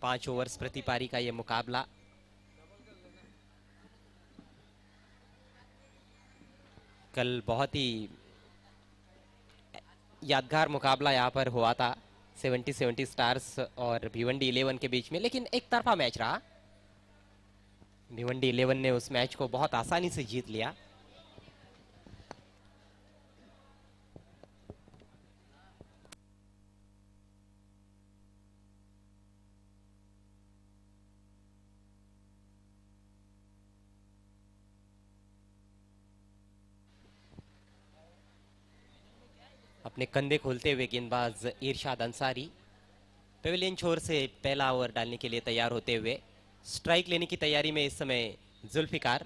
5 overs प्रति पारी का ये मुकाबला। कल बहुत ही यादगार मुकाबला यहाँ पर हुआ था 70 स्टार्स और भिवंडी 11 के बीच में, लेकिन एक तरफा मैच रहा। भिवंडी 11 ने उस मैच को बहुत आसानी से जीत लिया। अपने कंधे खोलते हुए गेंदबाज इरशाद अंसारी पेविलियन छोर से पहला ओवर डालने के लिए तैयार होते हुए, स्ट्राइक लेने की तैयारी में इस समय जुल्फिकार।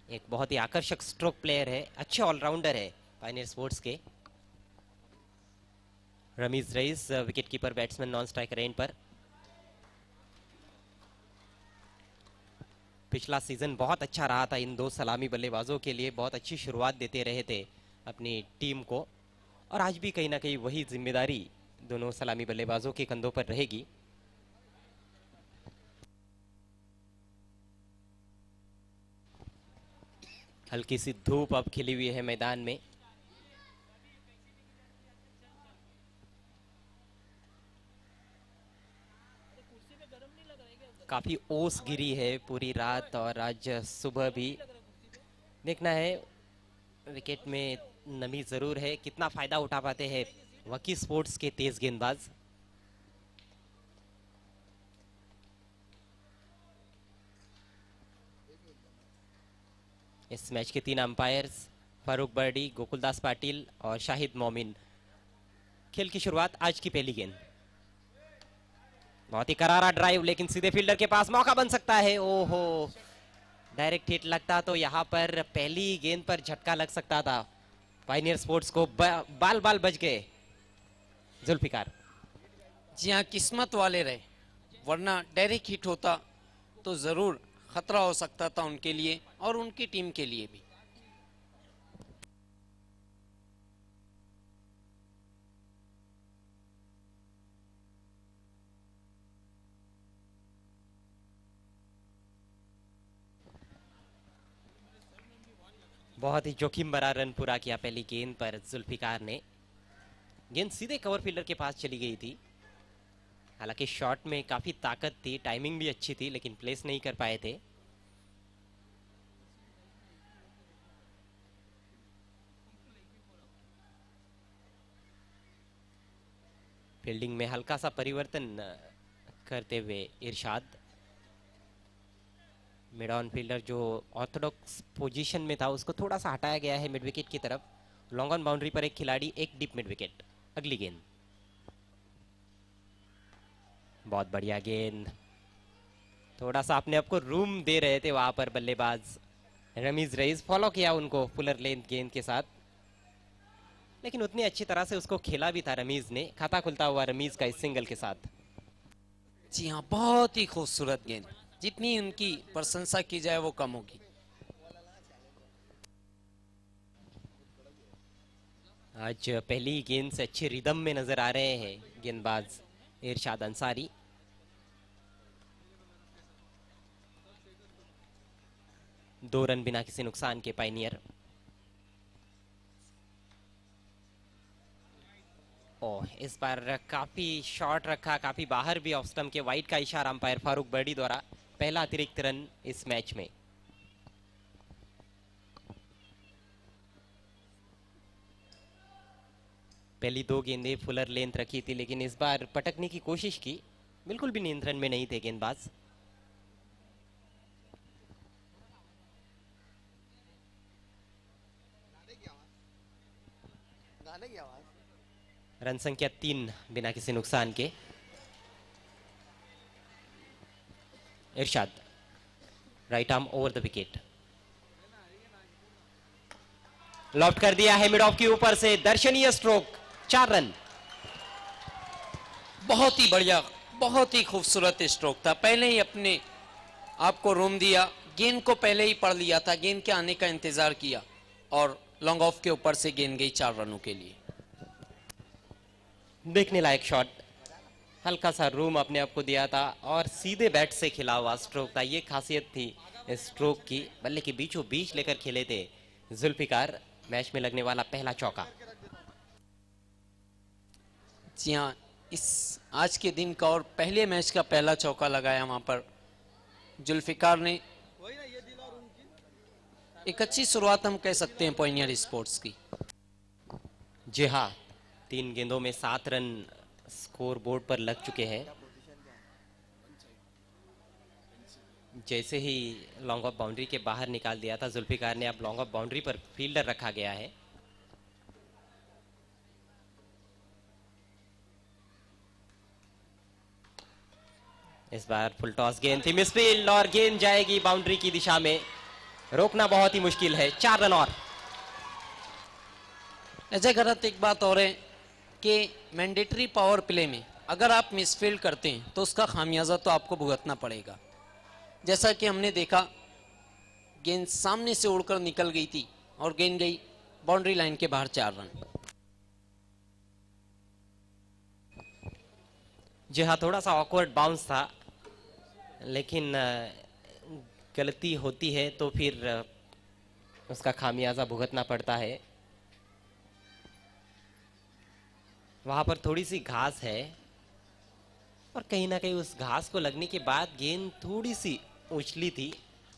एक बहुत ही आकर्षक स्ट्रोक प्लेयर है, अच्छे ऑलराउंडर है पायनियर स्पोर्ट्स के। Rameez Raees wicket keeper batsman non striker end पर। पिछला सीजन बहुत अच्छा रहा था इन दो सलामी बल्लेबाजों के लिए, बहुत अच्छी शुरुआत देते रहे थे अपनी टीम को, और आज भी कहीं ना कहीं वही जिम्मेदारी दोनों सलामी बल्लेबाजों के कंधों पर रहेगी। हल्की सी धूप अब खिली हुई है मैदान में। काफी ओस गिरी है पूरी रात और आज सुबह भी। देखना है विकेट में नमी जरूर है, कितना फायदा उठा पाते हैं वकी स्पोर्ट्स के तेज गेंदबाज। इस मैच के 3 अंपायर्स फारूक बर्डी, गोकुलदास पाटिल और शाहिद मोमिन। खेल की शुरुआत आज की पहली गेंद, बहुत ही करारा ड्राइव, लेकिन सीधे फील्डर के पास मौका बन सकता है। ओहो, डायरेक्ट हिट लगता तो यहां पर पहली गेंद पर झटका लग सकता था। पायनियर स्पोर्ट्स को बाल बाल बच गए जुल्फिकार। जी हाँ, किस्मत वाले रहे, वरना डायरेक्ट हिट होता तो जरूर खतरा हो सकता था उनके लिए और उनकी टीम के लिए भी। बहुत ही जोखिम भरा रन पूरा किया पहली गेंद पर जुल्फिकार ने। गेंद सीधे कवर फील्डर के पास चली गई थी। हालांकि शॉट में काफी ताकत थी, टाइमिंग भी अच्छी थी, लेकिन प्लेस नहीं कर पाए थे। फील्डिंग में हल्का सा परिवर्तन करते हुए इरशाद। मिड ऑन फील्डर जो ऑर्थोडॉक्स पोजीशन में था उसको थोड़ा सा हटाया गया है मिड विकेट की तरफ। लॉन्ग ऑन बाउंड्री पर एक खिलाड़ी, एक डीप मिड विकेट। अगली गेंद, बहुत बढ़िया गेंद। थोड़ा सा अपने आप को रूम दे रहे थे वहां पर बल्लेबाज रमीज रईस, फॉलो किया उनको फुलर लेंथ गेंद के साथ, लेकिन उतनी अच्छी तरह से उसको खेला भी था रमीज ने। खाता खुलता हुआ रमीज का इस सिंगल के साथ। जी हाँ, बहुत ही खूबसूरत गेंद, जितनी उनकी प्रशंसा की जाए वो कम होगी। आज पहली गेंद से अच्छे रिदम में नजर आ रहे हैं गेंदबाज इरशाद अंसारी। दो रन बिना किसी नुकसान के पायनियर। ओह, इस बार काफी शॉर्ट रखा, काफी बाहर भी ऑफ स्टंप के, वाइड का इशारा अंपायर फारूक बर्डी द्वारा। पहला अतिरिक्त रन इस मैच में। पहली दो गेंदें फुलर लेंथ रखी थी, लेकिन इस बार पटकने की कोशिश की, बिल्कुल भी नियंत्रण में नहीं थे गेंदबाज। रन संख्या 3 बिना किसी नुकसान के। Irshad right arm over the wicket, loft कर दिया है मिड ऑफ के ऊपर से। दर्शनीय स्ट्रोक, 4 रन। बहुत ही बढ़िया, बहुत ही खूबसूरत स्ट्रोक था। पहले ही अपने आपको रूम दिया, गेंद को पहले ही पढ़ लिया था, गेंद के आने का इंतजार किया और लॉन्ग ऑफ के ऊपर से गेंद गई 4 रनों के लिए। देखने लायक शॉट। हल्का सा रूम अपने आप को दिया था और सीधे बैट से खिला हुआ स्ट्रोक था। ये खासियत थी इस स्ट्रोक की। बल्ले के बीचों बीच लेकर खेले थे जुल्फिकार। मैच में लगने वाला पहला चौका। जी हाँ, इस आज के दिन का और पहले मैच का पहला चौका लगाया वहां पर जुल्फिकार ने। एक अच्छी शुरुआत हम कह सकते हैं पॉइनियर स्पोर्ट्स की। जी हाँ, 3 गेंदों में 7 रन स्कोर बोर्ड पर लग चुके हैं। जैसे ही लॉन्ग ऑफ बाउंड्री के बाहर निकाल दिया था जुल्फिकार ने, अब लॉन्ग ऑफ बाउंड्री पर फील्डर रखा गया है। इस बार फुल टॉस गेंद थी, मिसफील्ड और गेंद जाएगी बाउंड्री की दिशा में। रोकना बहुत ही मुश्किल है। 4 रन और। अजय गलत एक बात और है कि मैंडेटरी पावर प्ले में अगर आप मिसफील्ड करते हैं तो उसका खामियाजा तो आपको भुगतना पड़ेगा। जैसा कि हमने देखा, गेंद सामने से उड़कर निकल गई थी और गेंद गई बाउंड्री लाइन के बाहर। 4 रन। जी हाँ, थोड़ा सा ऑकवर्ड बाउंस था, लेकिन गलती होती है तो फिर उसका खामियाजा भुगतना पड़ता है। वहां पर थोड़ी सी घास है और कहीं ना कहीं उस घास को लगने के बाद गेंद थोड़ी सी उछली थी।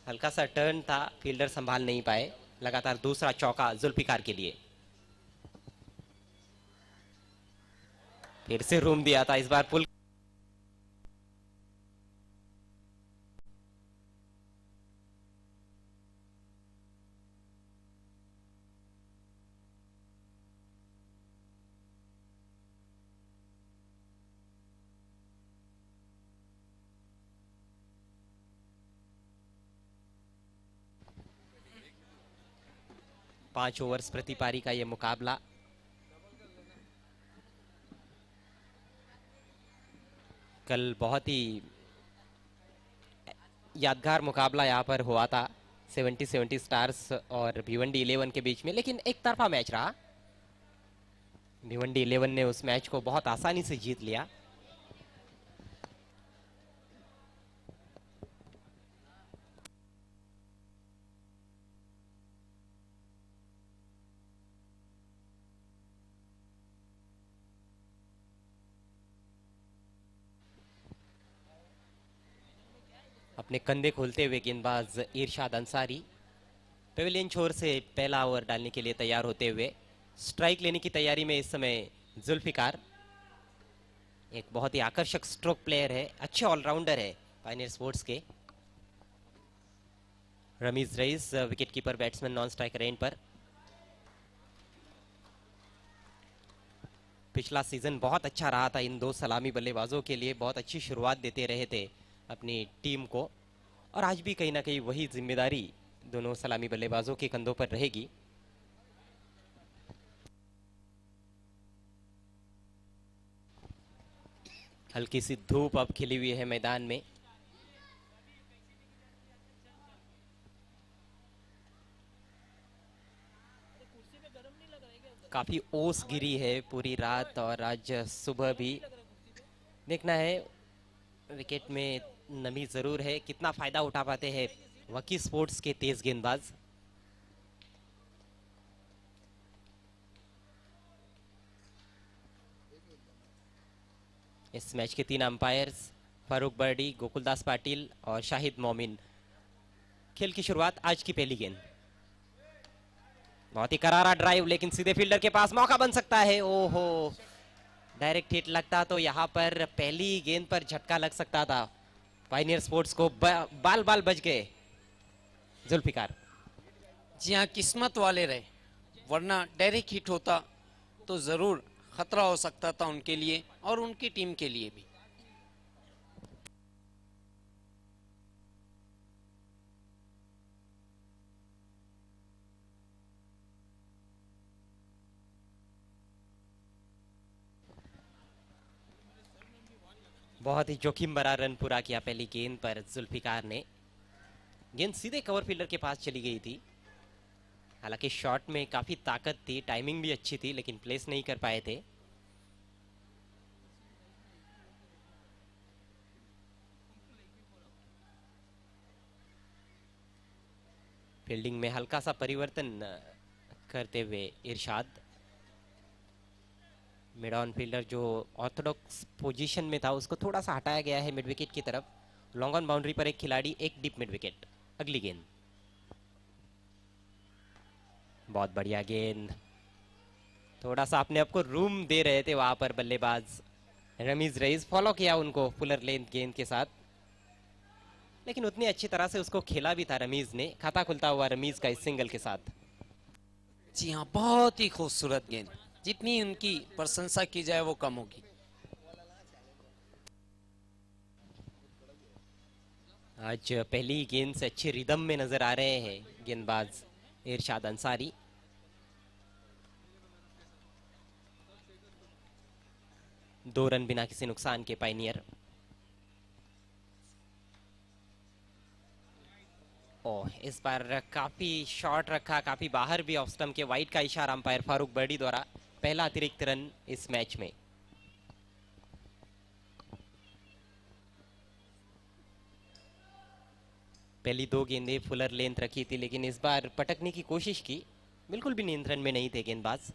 हल्का सा टर्न था, फील्डर संभाल नहीं पाए। लगातार दूसरा चौका जुल्फिकार के लिए। फिर से रूम दिया था, इस बार पुल। पांच ओवर्स प्रति पारी का यह मुकाबला। कल बहुत ही यादगार मुकाबला यहां पर हुआ था 70 स्टार्स और भिवंडी 11 के बीच में, लेकिन एक तरफा मैच रहा। भिवंडी 11 ने उस मैच को बहुत आसानी से जीत लिया। अपने कंधे खोलते हुए गेंदबाज इरशाद अंसारी पेविलियन छोर से पहला ओवर डालने के लिए तैयार होते हुए। स्ट्राइक लेने की तैयारी में इस समय जुल्फिकार। एक बहुत ही आकर्षक स्ट्रोक प्लेयर है, अच्छे ऑलराउंडर है पायनियर स्पोर्ट्स के। Rameez Raees wicket keeper batsman non striker end पर। पिछला सीजन बहुत अच्छा रहा था इन दो सलामी बल्लेबाजों के लिए। बहुत अच्छी शुरुआत देते रहे थे अपनी टीम को, और आज भी कहीं ना कहीं वही जिम्मेदारी दोनों सलामी बल्लेबाजों के कंधों पर रहेगी। हल्की सी धूप अब खिली हुई है मैदान में। काफी ओस गिरी है पूरी रात और आज सुबह भी। देखना है, विकेट में नमी जरूर है, कितना फायदा उठा पाते हैं वकी स्पोर्ट्स के तेज गेंदबाज। इस मैच के 3 अंपायर्स फारूक बर्डी, गोकुलदास पाटिल और शाहिद मोमिन। खेल की शुरुआत, आज की पहली गेंद। बहुत ही करारा ड्राइव, लेकिन सीधे फील्डर के पास मौका बन सकता है। ओहो, डायरेक्ट हिट लगता तो यहां पर पहली गेंद पर झटका लग सकता था। पायनियर स्पोर्ट्स को बाल बाल बच गए जुल्फिकार। जी हाँ, किस्मत वाले रहे, वरना डायरेक्ट हिट होता तो जरूर खतरा हो सकता था उनके लिए और उनकी टीम के लिए भी। बहुत ही जोखिम भरा रन पूरा किया पहली गेंद पर जुल्फिकार ने। गेंद सीधे कवर फील्डर के पास चली गई थी। हालांकि शॉट में काफी ताकत थी, टाइमिंग भी अच्छी थी, लेकिन प्लेस नहीं कर पाए थे। फील्डिंग में हल्का सा परिवर्तन करते हुए इरशाद। मिड ऑन फील्डर जो ऑर्थोडॉक्स पोजीशन में था उसको थोड़ा सा हटाया गया है मिड विकेट की तरफ। लॉन्ग ऑन बाउंड्री पर एक खिलाड़ी, एक डीप मिड विकेट। अगली गेंद, बहुत बढ़िया गेंद। थोड़ा सा अपने आप को रूम दे रहे थे वहां पर बल्लेबाज रमीज रईस, फॉलो किया उनको फुलर लेंथ गेंद के साथ, लेकिन उतनी अच्छी तरह से उसको खेला भी था रमीज ने। खाता खुलता हुआ रमीज का इस सिंगल के साथ। जी हाँ, बहुत ही खूबसूरत गेंद, जितनी उनकी प्रशंसा की जाए वो कम होगी। आज पहली गेंद से अच्छे रिदम में नजर आ रहे हैं गेंदबाज इरशाद अंसारी। दो रन बिना किसी नुकसान के पायनियर। ओह, इस बार काफी शॉर्ट रखा, काफी बाहर भी ऑफ स्टंप के। वाइड का इशारा अंपायर फारूक बर्डी द्वारा। पहला अतिरिक्त रन इस मैच में। पहली दो गेंदें फुलर लेंथ रखी थी, लेकिन इस बार पटकने की कोशिश की, बिल्कुल भी नियंत्रण में नहीं थे गेंदबाज।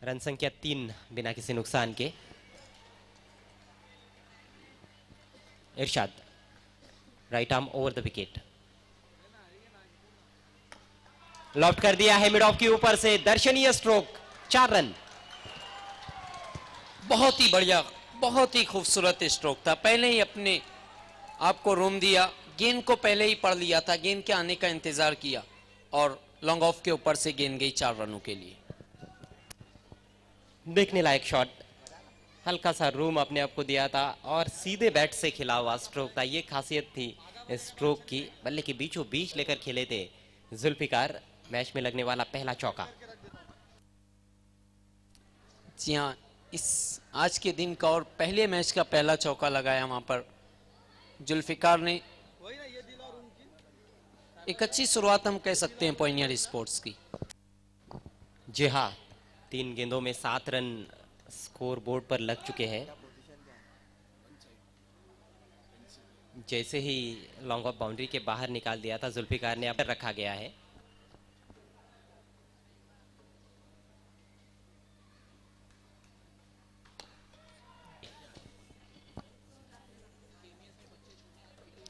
रन संख्या 3 बिना किसी नुकसान के। Irshad right arm over the wicket, loft कर दिया है मिड ऑफ के ऊपर से। दर्शनीय स्ट्रोक, 4 रन। बहुत ही बढ़िया, बहुत ही खूबसूरत स्ट्रोक था। पहले ही अपने आपको रूम दिया, गेंद को पहले ही पढ़ लिया था, गेंद के आने का इंतजार किया और लॉन्ग ऑफ के ऊपर से गेंद गई 4 रनों के लिए। देखने लायक शॉट, हल्का सा रूम अपने आप को दिया था और सीधे बैट से खिला हुआ स्ट्रोक था। ये खासियत थी इस स्ट्रोक की। बल्ले के बीचों बीच लेकर खेले थे जुल्फिकार। मैच में लगने वाला पहला चौका। जी हाँ, इस आज के दिन का और पहले मैच का पहला चौका लगाया वहां पर जुल्फिकार ने। एक अच्छी शुरुआत हम कह सकते हैं पॉइनियर स्पोर्ट्स की। जी हाँ, 3 गेंदों में 7 रन स्कोर बोर्ड पर लग चुके हैं। जैसे ही लॉन्ग ऑफ बाउंड्री के बाहर निकाल दिया था जुल्फिकार ने, अब रखा गया है।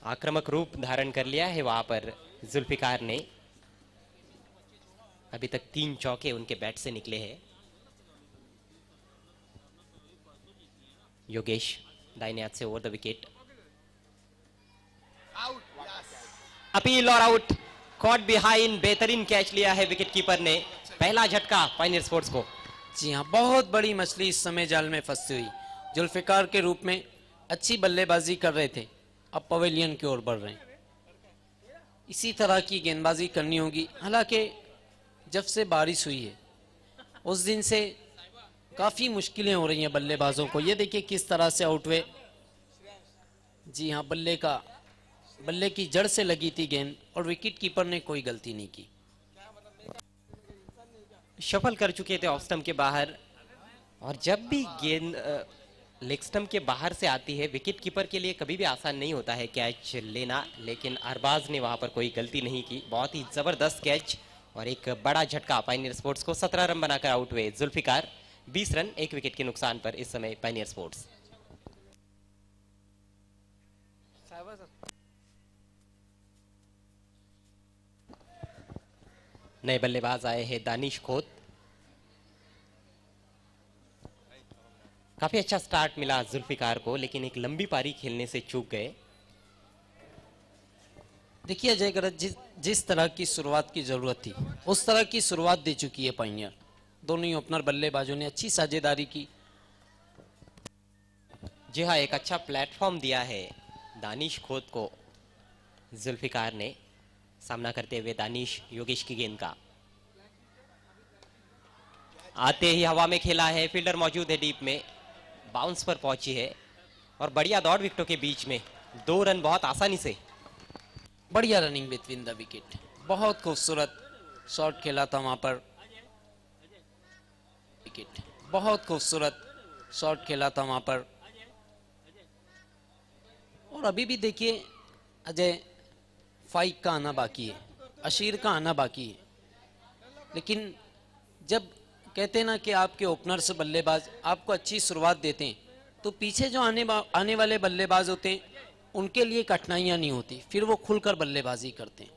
आक्रामक रूप धारण कर लिया है वहां पर जुल्फिकार ने। अभी तक 3 चौके उनके बैट से निकले हैं। योगेश दाहिने हाथ से ओवर द विकेट। अपील और आउट, कॉट बिहाइंड। बेहतरीन कैच लिया है विकेट कीपर ने। पहला झटका पायनियर स्पोर्ट्स को। जी हाँ, बहुत बड़ी मछली इस समय जाल में फंसी हुई। जुल्फिकार के रूप में अच्छी बल्लेबाजी कर रहे थे, अब पवेलियन की ओर बढ़ रहे हैं। इसी तरह की गेंदबाजी करनी होगी। हालांकि जब से बारिश हुई है उस दिन से काफी मुश्किलें हो रही हैं बल्लेबाजों को। ये देखिए किस तरह से आउट हुए। जी हाँ, बल्ले की जड़ से लगी थी गेंद और विकेट कीपर ने कोई गलती नहीं की। शफल कर चुके थे ऑफ स्टंप के बाहर, और जब भी गेंद लेग स्टंप के बाहर से आती है विकेट कीपर के लिए कभी भी आसान नहीं होता है कैच लेना, लेकिन अरबाज ने वहां पर कोई गलती नहीं की। बहुत ही जबरदस्त कैच और एक बड़ा झटका। पायनियर स्पोर्ट्स को 17 रन बनाकर आउट हुए जुल्फिकार। 20 रन 1 विकेट के नुकसान पर इस समय पायनियर स्पोर्ट्स। नए बल्लेबाज आए हैं दानिश खोत। काफी अच्छा स्टार्ट मिला जुल्फिकार को, लेकिन एक लंबी पारी खेलने से चूक गए। देखिए अजय गरज, जिस तरह की शुरुआत की जरूरत थी उस तरह की शुरुआत दे चुकी है पायनियर। दोनों ही ओपनर बल्लेबाजों ने अच्छी साझेदारी की। जी हाँ, एक अच्छा प्लेटफॉर्म दिया है दानिश खोत को जुल्फिकार ने। सामना करते हुए दानिश योगेश की गेंद का आते ही हवा में खेला है। फील्डर मौजूद है डीप में, बाउंस पर पहुंची है और बढ़िया दौड़ विकेटों के बीच में 2 रन बहुत आसानी से। बढ़िया रनिंग बिटवीन द विकेट, बहुत खूबसूरत शॉट खेला था वहां पर। विकेट बहुत खूबसूरत शॉट खेला था वहां पर। और अभी भी देखिए अजय, फाइक का आना बाकी है, अशीर का आना बाकी है। लेकिन जब कहते हैं ना कि आपके ओपनर से बल्लेबाज आपको अच्छी शुरुआत देते हैं, तो पीछे जो आने वाले बल्लेबाज होते हैं उनके लिए कठिनाइयां नहीं होती, फिर वो खुलकर बल्लेबाजी करते हैं।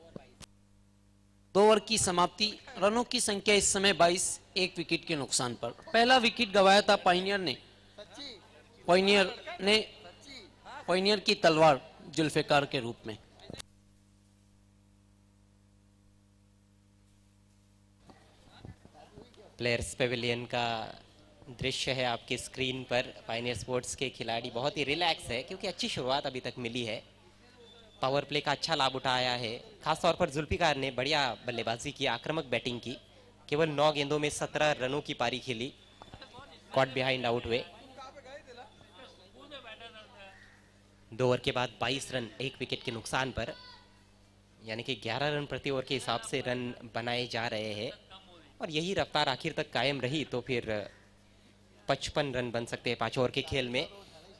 2 ओवर की समाप्ति, रनों की संख्या इस समय 22, 1 विकेट के नुकसान पर। पहला विकेट गंवाया था पॉइनियर की तलवार जुल्फिकार के रूप में। प्लेयर्स पेविलियन का दृश्य है आपके स्क्रीन पर। पायनियर स्पोर्ट्स के खिलाड़ी बहुत ही रिलैक्स है क्योंकि अच्छी शुरुआत अभी तक मिली है। पावर प्ले का अच्छा लाभ उठाया है। खासतौर पर जुल्फिकार ने बढ़िया बल्लेबाजी की, आक्रामक बैटिंग की। केवल 9 गेंदों में 17 रनों की पारी खेली। कॉट बिहाइंड आउट हुए। 2 ओवर के बाद 22 रन 1 विकेट के नुकसान पर, यानी कि 11 रन प्रति ओवर के हिसाब से रन बनाए जा रहे हैं। और यही रफ्तार आखिर तक कायम रही तो फिर 55 रन बन सकते हैं 5 ओवर के खेल में।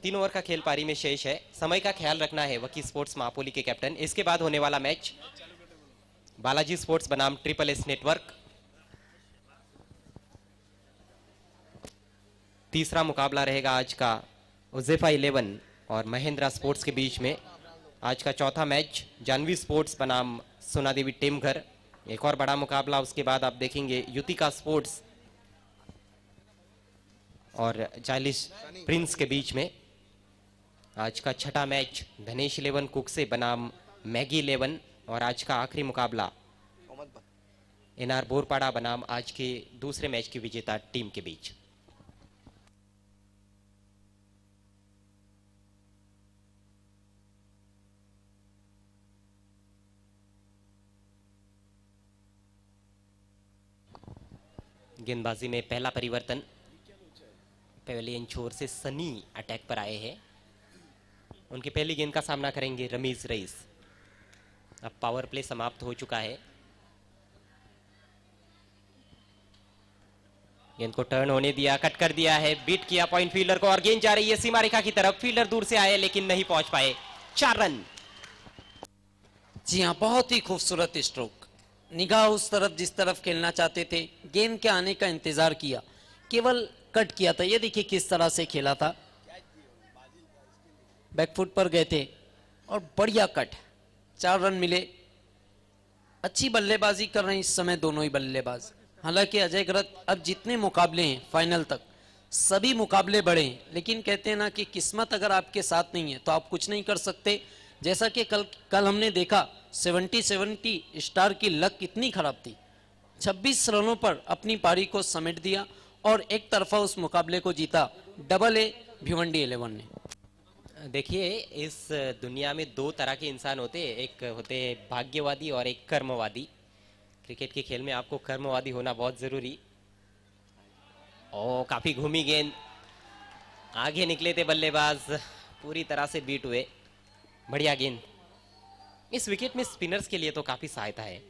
3 ओवर का खेल पारी में शेष है। समय का ख्याल रखना है वकी स्पोर्ट्स मापोली के कैप्टन। इसके बाद होने वाला मैच बालाजी स्पोर्ट्स बनाम ट्रिपल एस नेटवर्क। तीसरा मुकाबला रहेगा आज का उजेफा 11 और महेंद्रा स्पोर्ट्स के बीच में। आज का चौथा मैच जानवी स्पोर्ट्स बनाम सोनादेवी टेमघर, एक और बड़ा मुकाबला। उसके बाद आप देखेंगे युतिका स्पोर्ट्स और चाइलिश प्रिंस के बीच में। आज का छठा मैच धनेश 11 कुकसे बनाम मैगी 11 और आज का आखिरी मुकाबला एनआर बोरपाड़ा बनाम आज के दूसरे मैच की विजेता टीम के बीच। गेंदबाजी में पहला परिवर्तन, पेवेलियन छोर से सनी अटैक पर आए हैं। उनकी पहली गेंद का सामना करेंगे रमीज रईस। अब पावर प्ले समाप्त हो चुका है। गेंद को टर्न होने दिया, कट कर दिया है, बीट किया पॉइंट फील्डर को और गेंद जा रही है सीमा रेखा की तरफ। फील्डर दूर से आए लेकिन नहीं पहुंच पाए। 4 रन। जी हाँ, बहुत ही खूबसूरत स्ट्रोक। निगाह उस तरफ जिस तरफ खेलना चाहते थे, गेंद के आने का इंतजार किया, केवल कट किया था। ये देखिए किस तरह से खेला था, बैकफुट पर गए थे और बढ़िया कट। 4 रन मिले। अच्छी बल्लेबाजी कर रहे हैं इस समय दोनों ही बल्लेबाज। हालांकि अजय ग्रत अब जितने मुकाबले हैं फाइनल तक, सभी मुकाबले बड़े हैं, लेकिन कहते हैं ना कि किस्मत अगर आपके साथ नहीं है तो आप कुछ नहीं कर सकते। जैसा कि कल हमने देखा 70 स्टार की लक कितनी खराब थी। 26 रनों पर अपनी पारी को समेट दिया और एक तरफा उस मुकाबले को जीता डबल ए भिवंडी 11 ने। देखिए, इस दुनिया में 2 तरह के इंसान होते हैं, एक होते हैं भाग्यवादी और एक कर्मवादी। क्रिकेट के खेल में आपको कर्मवादी होना बहुत जरूरी। काफी घूमी गेंद, आगे निकले थे बल्लेबाज, पूरी तरह से बीट हुए। बढ़िया गेंद। इस विकेट में स्पिनर्स के लिए तो काफी सहायता है।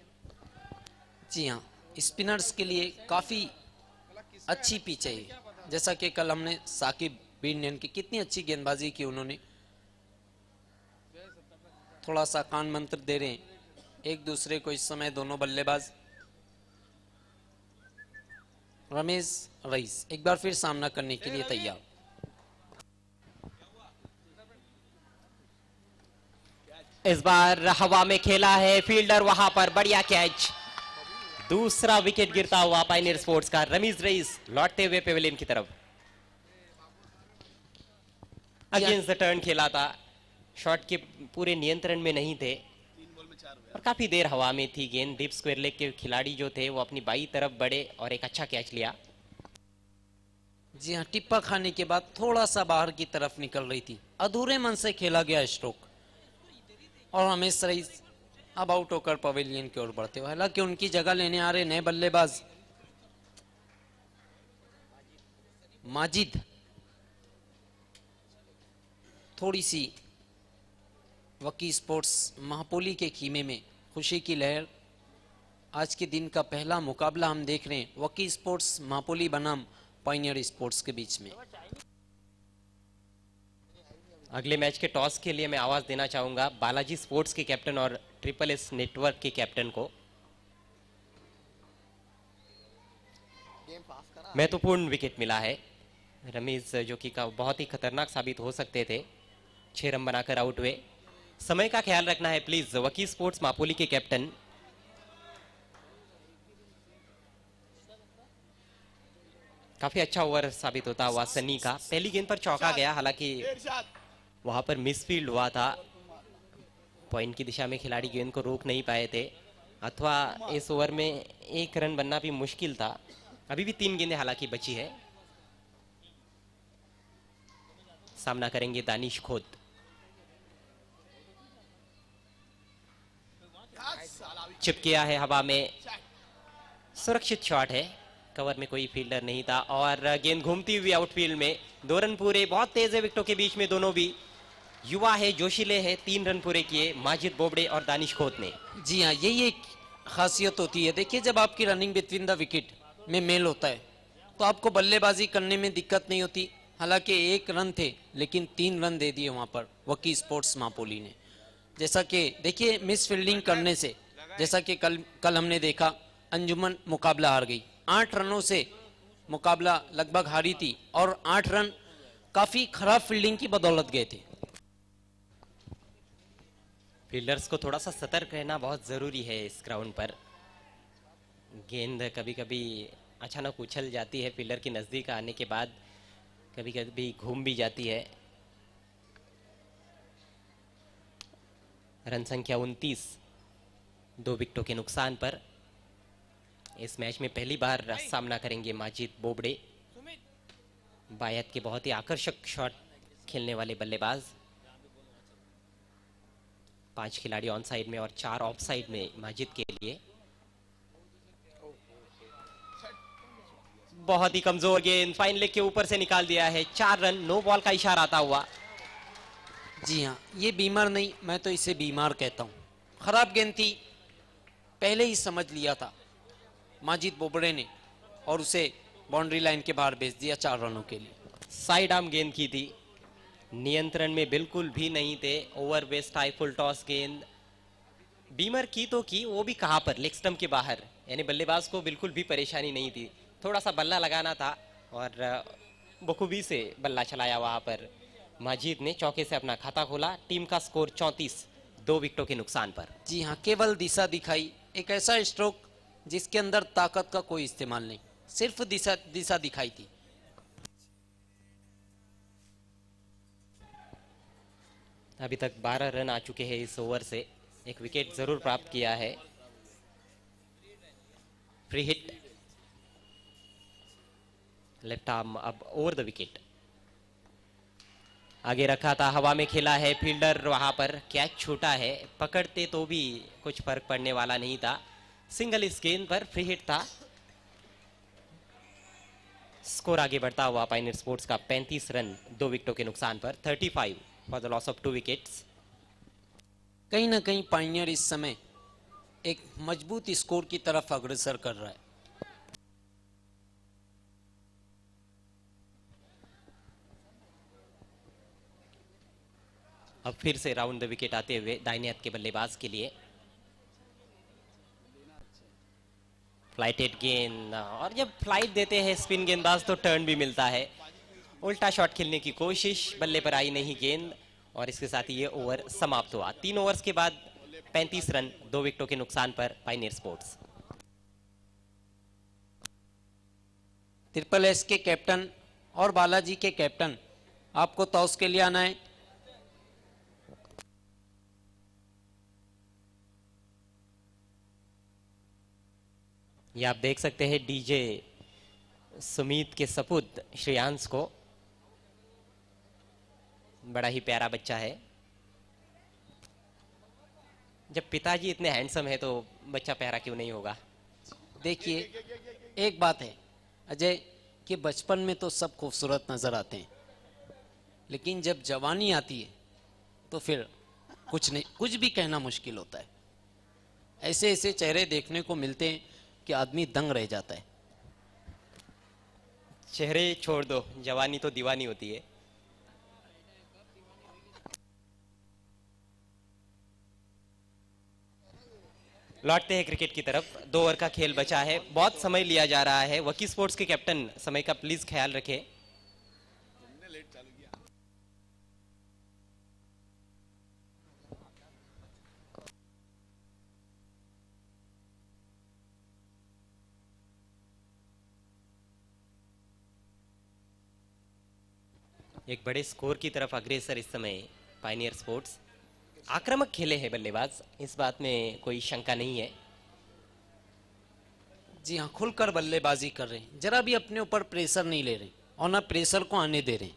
जी हाँ, स्पिनर्स के लिए काफी अच्छी पिच है ये। जैसा कि कल हमने साकिब बिन की कितनी अच्छी गेंदबाजी की उन्होंने। थोड़ा सा कान मंत्र दे रहे हैं एक दूसरे को इस समय दोनों बल्लेबाज। रमेश रईस एक बार फिर सामना करने के लिए तैयार। इस बार हवा में खेला है, फील्डर वहां पर, बढ़िया कैच। दूसरा विकेट गिरता हुआ पायनियर स्पोर्ट्स का। रमीज रईस लौटते हुए पेविलियन की तरफ। अगेंस्ट द टर्न खेला था, शॉट के पूरे नियंत्रण में नहीं थे और काफी देर हवा में थी गेंद। डीप स्क्वायर लेग के खिलाड़ी जो थे वो अपनी बाई तरफ बढ़े और एक अच्छा कैच लिया। जी हाँ, टिप्पा खाने के बाद थोड़ा सा बाहर की तरफ निकल रही थी, अधूरे मन से खेला गया स्ट्रोक और रमेश रईस अब आउट होकर पवेलियन की ओर बढ़ते हुए। हालांकि उनकी जगह लेने आ रहे नए बल्लेबाज माजिद। थोड़ी सी वकी स्पोर्ट्स महापोली के कीमे में खुशी की लहर। आज के दिन का पहला मुकाबला हम देख रहे हैं वकी स्पोर्ट्स महापोली बनाम पाइनियर स्पोर्ट्स के बीच में। अगले मैच के टॉस के लिए मैं आवाज देना चाहूंगा बालाजी स्पोर्ट्स के कैप्टन और ट्रिपल एस नेटवर्क के कैप्टन को। महत्वपूर्ण विकेट मिला है रमीज, जो कि बहुत ही खतरनाक साबित हो सकते थे। 6 रन बनाकर आउट हुए। समय का ख्याल रखना है प्लीज वकील स्पोर्ट्स मापोली के कैप्टन। काफी अच्छा ओवर साबित होता हुआ सनी का। पहली गेंद पर चौका गया, हालांकि वहां पर मिसफील्ड हुआ था। पॉइंट की दिशा में खिलाड़ी गेंद को रोक नहीं पाए थे, अथवा इस ओवर में 1 रन बनना भी मुश्किल था। अभी भी 3 गेंदें हालांकि बची है। सामना करेंगे दानिश खोद। चिप किया है हवा में, सुरक्षित शॉट है। कवर में कोई फील्डर नहीं था और गेंद घूमती हुई आउटफील्ड में। 2 रन पूरे, बहुत तेज है विकेटों के बीच में। दोनों भी युवा है, जोशीले है। 3 रन पूरे किए माजिद बोबड़े और दानिश खोत ने। जी हाँ, यही एक खासियत होती है। देखिए, जब आपकी रनिंग बिटवीन द विकेट में मेल होता है तो आपको बल्लेबाजी करने में दिक्कत नहीं होती। हालांकि 1 रन थे, लेकिन 3 रन दे दिए वहां पर वकी स्पोर्ट्स मापोली ने। जैसा कि देखिए, मिस फील्डिंग करने से, जैसा कि कल हमने देखा, अंजुमन मुकाबला हार गई। 8 रनों से मुकाबला लगभग हारी थी और 8 रन काफी खराब फील्डिंग की बदौलत गए थे। फील्डर्स को थोड़ा सा सतर्क रहना बहुत जरूरी है इस ग्राउंड पर। गेंद कभी कभी अचानक उछल जाती है, फील्डर के नजदीक आने के बाद कभी कभी घूम भी जाती है। रन संख्या 29, 2 विकेटों के नुकसान पर। इस मैच में पहली बार सामना करेंगे माजिद बोबड़े, बायत के बहुत ही आकर्षक शॉट खेलने वाले बल्लेबाज। 5 खिलाड़ी ऑन साइड में और 4 ऑफ साइड में माजिद के लिए। बहुत ही कमजोर गेंद, फाइन लेग के ऊपर से निकाल दिया है। 4 रन, नो बॉल का इशारा आता हुआ। जी हाँ, ये बीमार नहीं, मैं तो इसे बीमार कहता हूँ। खराब गेंद थी, पहले ही समझ लिया था माजिद बोबड़े ने और उसे बाउंड्री लाइन के बाहर भेज दिया 4 रनों के लिए। साइड आर्म गेंद की थी, नियंत्रण में बिल्कुल भी नहीं थे। Over waist high full toss गेंद बीमर की तो की, वो भी कहां पर, लेग स्टंप के बाहर। यानी बल्लेबाज को बिल्कुल भी परेशानी नहीं थी, थोड़ा सा बल्ला लगाना था और बखूबी से बल्ला चलाया वहां पर। माजिद ने चौके से अपना खाता खोला। टीम का स्कोर 34, 2 विकेटों के नुकसान पर। जी हाँ, केवल दिशा दिखाई, एक ऐसा स्ट्रोक जिसके अंदर ताकत का कोई इस्तेमाल नहीं, सिर्फ दिशा दिखाई थी। अभी तक 12 रन आ चुके हैं इस ओवर से। एक विकेट जरूर प्राप्त किया है। फ्री हिट, लेफ्ट आर्म अब ओवर द विकेट। आगे रखा था, हवा में खेला है, फील्डर वहां पर कैच छूटा है। पकड़ते तो भी कुछ फर्क पड़ने वाला नहीं था। सिंगल इस गेंद पर, फ्री हिट था। स्कोर आगे बढ़ता हुआ पायनियर स्पोर्ट्स का 35 रन, 2 विकेटों के नुकसान पर। 35 for the loss of 2 wickets. कहीं ना कहीं पायनियर इस समय एक मजबूत स्कोर की तरफ अग्रसर कर रहा है। अब फिर से राउंड द विकेट आते हुए दाहिने हाथ के बल्लेबाज के लिए। फ्लाइटेड गेंद, और जब फ्लाइट देते हैं स्पिन गेंदबाज तो टर्न भी मिलता है। उल्टा शॉट खेलने की कोशिश, बल्ले पर आई नहीं गेंद और इसके साथ ही ये ओवर समाप्त हुआ। 3 ओवर्स के बाद 35 रन, 2 विकेटों के नुकसान पर पायनियर स्पोर्ट्स। ट्रिपल एस के कैप्टन और बालाजी के कैप्टन, आपको टॉस के लिए आना है। ये आप देख सकते हैं डीजे सुमीत के सपूत श्रेयांश को। बड़ा ही प्यारा बच्चा है। जब पिताजी इतने हैंडसम है तो बच्चा प्यारा क्यों नहीं होगा। देखिए, एक बात है अजय कि बचपन में तो सब खूबसूरत नजर आते हैं, लेकिन जब जवानी आती है तो फिर कुछ नहीं, कुछ भी कहना मुश्किल होता है। ऐसे ऐसे चेहरे देखने को मिलते हैं कि आदमी दंग रह जाता है। चेहरे छोड़ दो, जवानी तो दीवानी होती है। लौटते हैं क्रिकेट की तरफ। 2 ओवर का खेल बचा है, बहुत समय लिया जा रहा है। वकी स्पोर्ट्स के कैप्टन समय का प्लीज ख्याल रखें। एक बड़े स्कोर की तरफ अग्रसर इस समय पायनियर स्पोर्ट्स। आक्रामक खेले हैं बल्लेबाज, इस बात में कोई शंका नहीं है। जी हाँ, खुलकर बल्लेबाजी कर रहे हैं, जरा भी अपने ऊपर प्रेशर नहीं ले रहे और ना प्रेशर को आने दे रहे।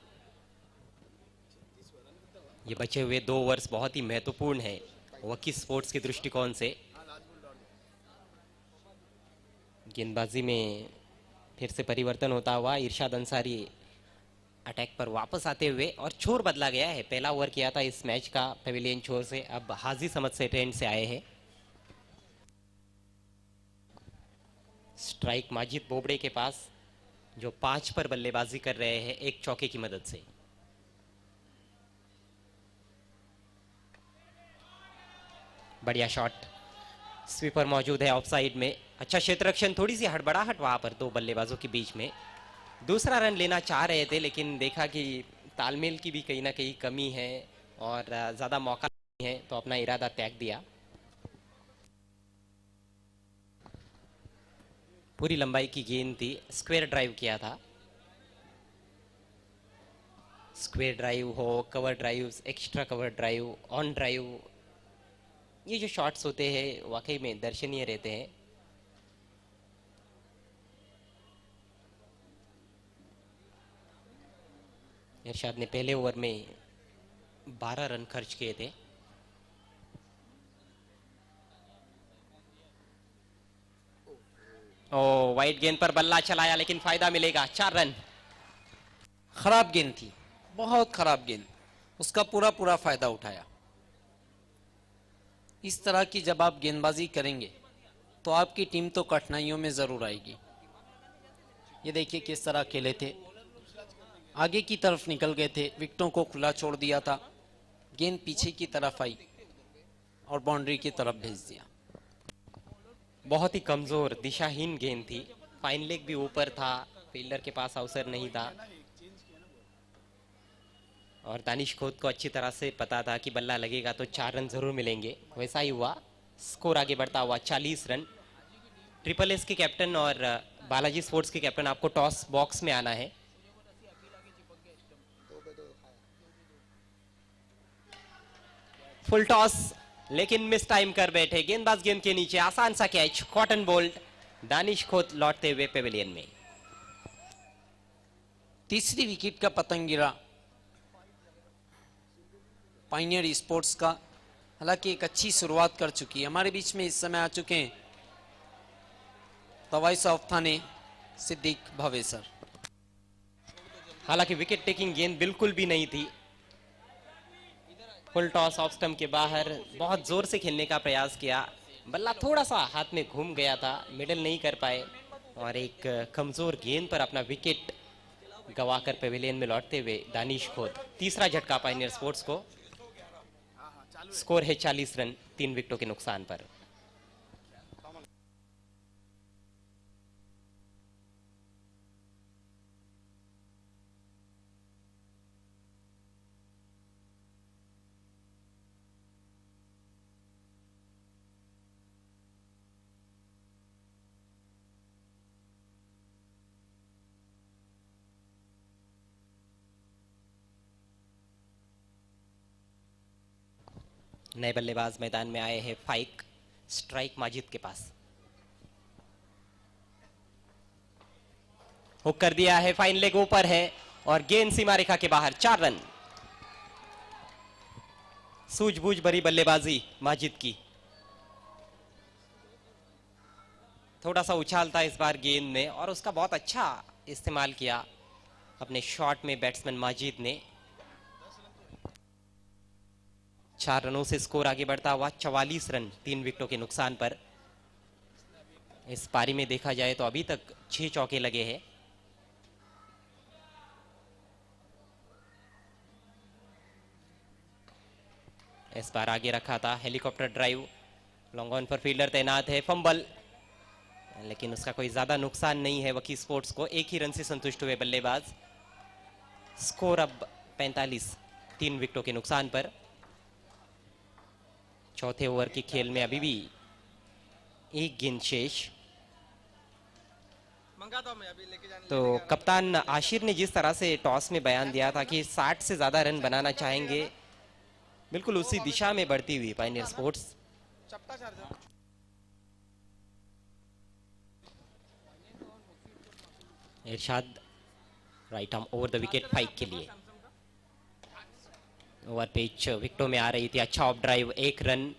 ये बचे हुए 2 ओवर्स बहुत ही महत्वपूर्ण है वकी स्पोर्ट्स के दृष्टिकोण से। गेंदबाजी में फिर से परिवर्तन होता हुआ इरशाद अंसारी अटैक पर वापस आते हुए, और छोर बदला गया है। पहला ओवर किया था इस मैच का पेविलियन छोर से, अब हाजी समझ से ट्रेंड से आए हैं। स्ट्राइक माजिद बोबड़े के पास, जो 5 पर बल्लेबाजी कर रहे हैं एक चौके की मदद से। बढ़िया शॉट, स्वीपर मौजूद है ऑफ साइड में। अच्छा क्षेत्ररक्षण, थोड़ी सी हड़बड़ाहट वहां पर 2 बल्लेबाजों के बीच में। दूसरा रन लेना चाह रहे थे, लेकिन देखा कि तालमेल की भी कहीं ना कहीं कमी है और ज्यादा मौका नहीं है, तो अपना इरादा त्याग दिया। पूरी लंबाई की गेंद थी, स्क्वायर ड्राइव किया था। स्क्वायर ड्राइव हो, cover drive, extra cover drive, on drive, ये जो शॉट्स होते हैं वाकई में दर्शनीय रहते हैं। इरशाद ने पहले ओवर में 12 रन खर्च किए थे। ओ, वाइट गेंद पर बल्ला चलाया, लेकिन फायदा मिलेगा। 4 रन। खराब गेंद थी, बहुत खराब गेंद, उसका पूरा पूरा फायदा उठाया। इस तरह की जब आप गेंदबाजी करेंगे तो आपकी टीम तो कठिनाइयों में जरूर आएगी। ये देखिए किस तरह खेले थे, आगे की तरफ निकल गए थे, विकेटों को खुला छोड़ दिया था, गेंद पीछे की तरफ आई और बाउंड्री की तरफ भेज दिया। बहुत ही कमजोर दिशाहीन गेंद थी, फाइन लेग भी ऊपर था, फील्डर के पास अवसर नहीं था, और दानिश खोद को अच्छी तरह से पता था कि बल्ला लगेगा तो 4 रन जरूर मिलेंगे। वैसा ही हुआ, स्कोर आगे बढ़ता हुआ 40 रन। ट्रिपल एस के कैप्टन और बालाजी स्पोर्ट्स के कैप्टन, आपको टॉस बॉक्स में आना है। फुल टॉस, लेकिन मिस टाइम कर बैठे गेंदबाज, गेंद के नीचे आसान सा कैच, कॉटन बोल्ट। दानिश खोद लौटते हुए पेविलियन में। तीसरी विकेट का पतंग गिरा पायनियर स्पोर्ट्स का। हालांकि एक अच्छी शुरुआत कर चुकी है। हमारे बीच में इस समय आ चुके हैं तवाइस ऑफ थाने सिद्दीक भवेसर। हालांकि विकेट टेकिंग गेंद बिल्कुल भी नहीं थी। फुल टॉस ऑफ स्टंप के बाहर बहुत जोर से खेलने का प्रयास किया, बल्ला थोड़ा सा हाथ में घूम गया था, मिडल नहीं कर पाए, और एक कमजोर गेंद पर अपना विकेट गवाकर पेविलियन में लौटते हुए दानिश खोद। तीसरा झटका पायनियर स्पोर्ट्स को। स्कोर है 40 रन 3 विकेटों के नुकसान पर। नए बल्लेबाज मैदान में आए हैं फाइक। स्ट्राइक माजिद के पास, हुक कर दिया है, फाइन लेग ऊपर है और गेंद सीमा रेखा के बाहर। 4 रन। सूझबूझ भरी बल्लेबाजी माजिद की। थोड़ा सा उछाल था इस बार गेंद में, और उसका बहुत अच्छा इस्तेमाल किया अपने शॉट में बैट्समैन माजिद ने। 4 रनों से स्कोर आगे बढ़ता हुआ 44 रन 3 विकेटों के नुकसान पर। इस पारी में देखा जाए तो अभी तक 6 चौके लगे हैं। इस बार आगे रखा था, हेलीकॉप्टर ड्राइव, लॉन्ग ऑन पर फील्डर तैनात है, फंबल, लेकिन उसका कोई ज्यादा नुकसान नहीं है वकी स्पोर्ट्स को। एक ही रन से संतुष्ट हुए बल्लेबाज। स्कोर अब 45, 3 विकेटों के नुकसान पर। चौथे ओवर की खेल में अभी भी एक गेंद शेष। तो कप्तान आशिर ने जिस तरह से टॉस में बयान दिया था कि 60 से ज्यादा रन बनाना चाहेंगे, बिल्कुल उसी दिशा में बढ़ती हुई Pioneer Sports. Irshad right arm over the wicket Faiq के लिए। ओवर पिच विकेटों में आ रही थी, अच्छा ऑफ ड्राइव, 1 रन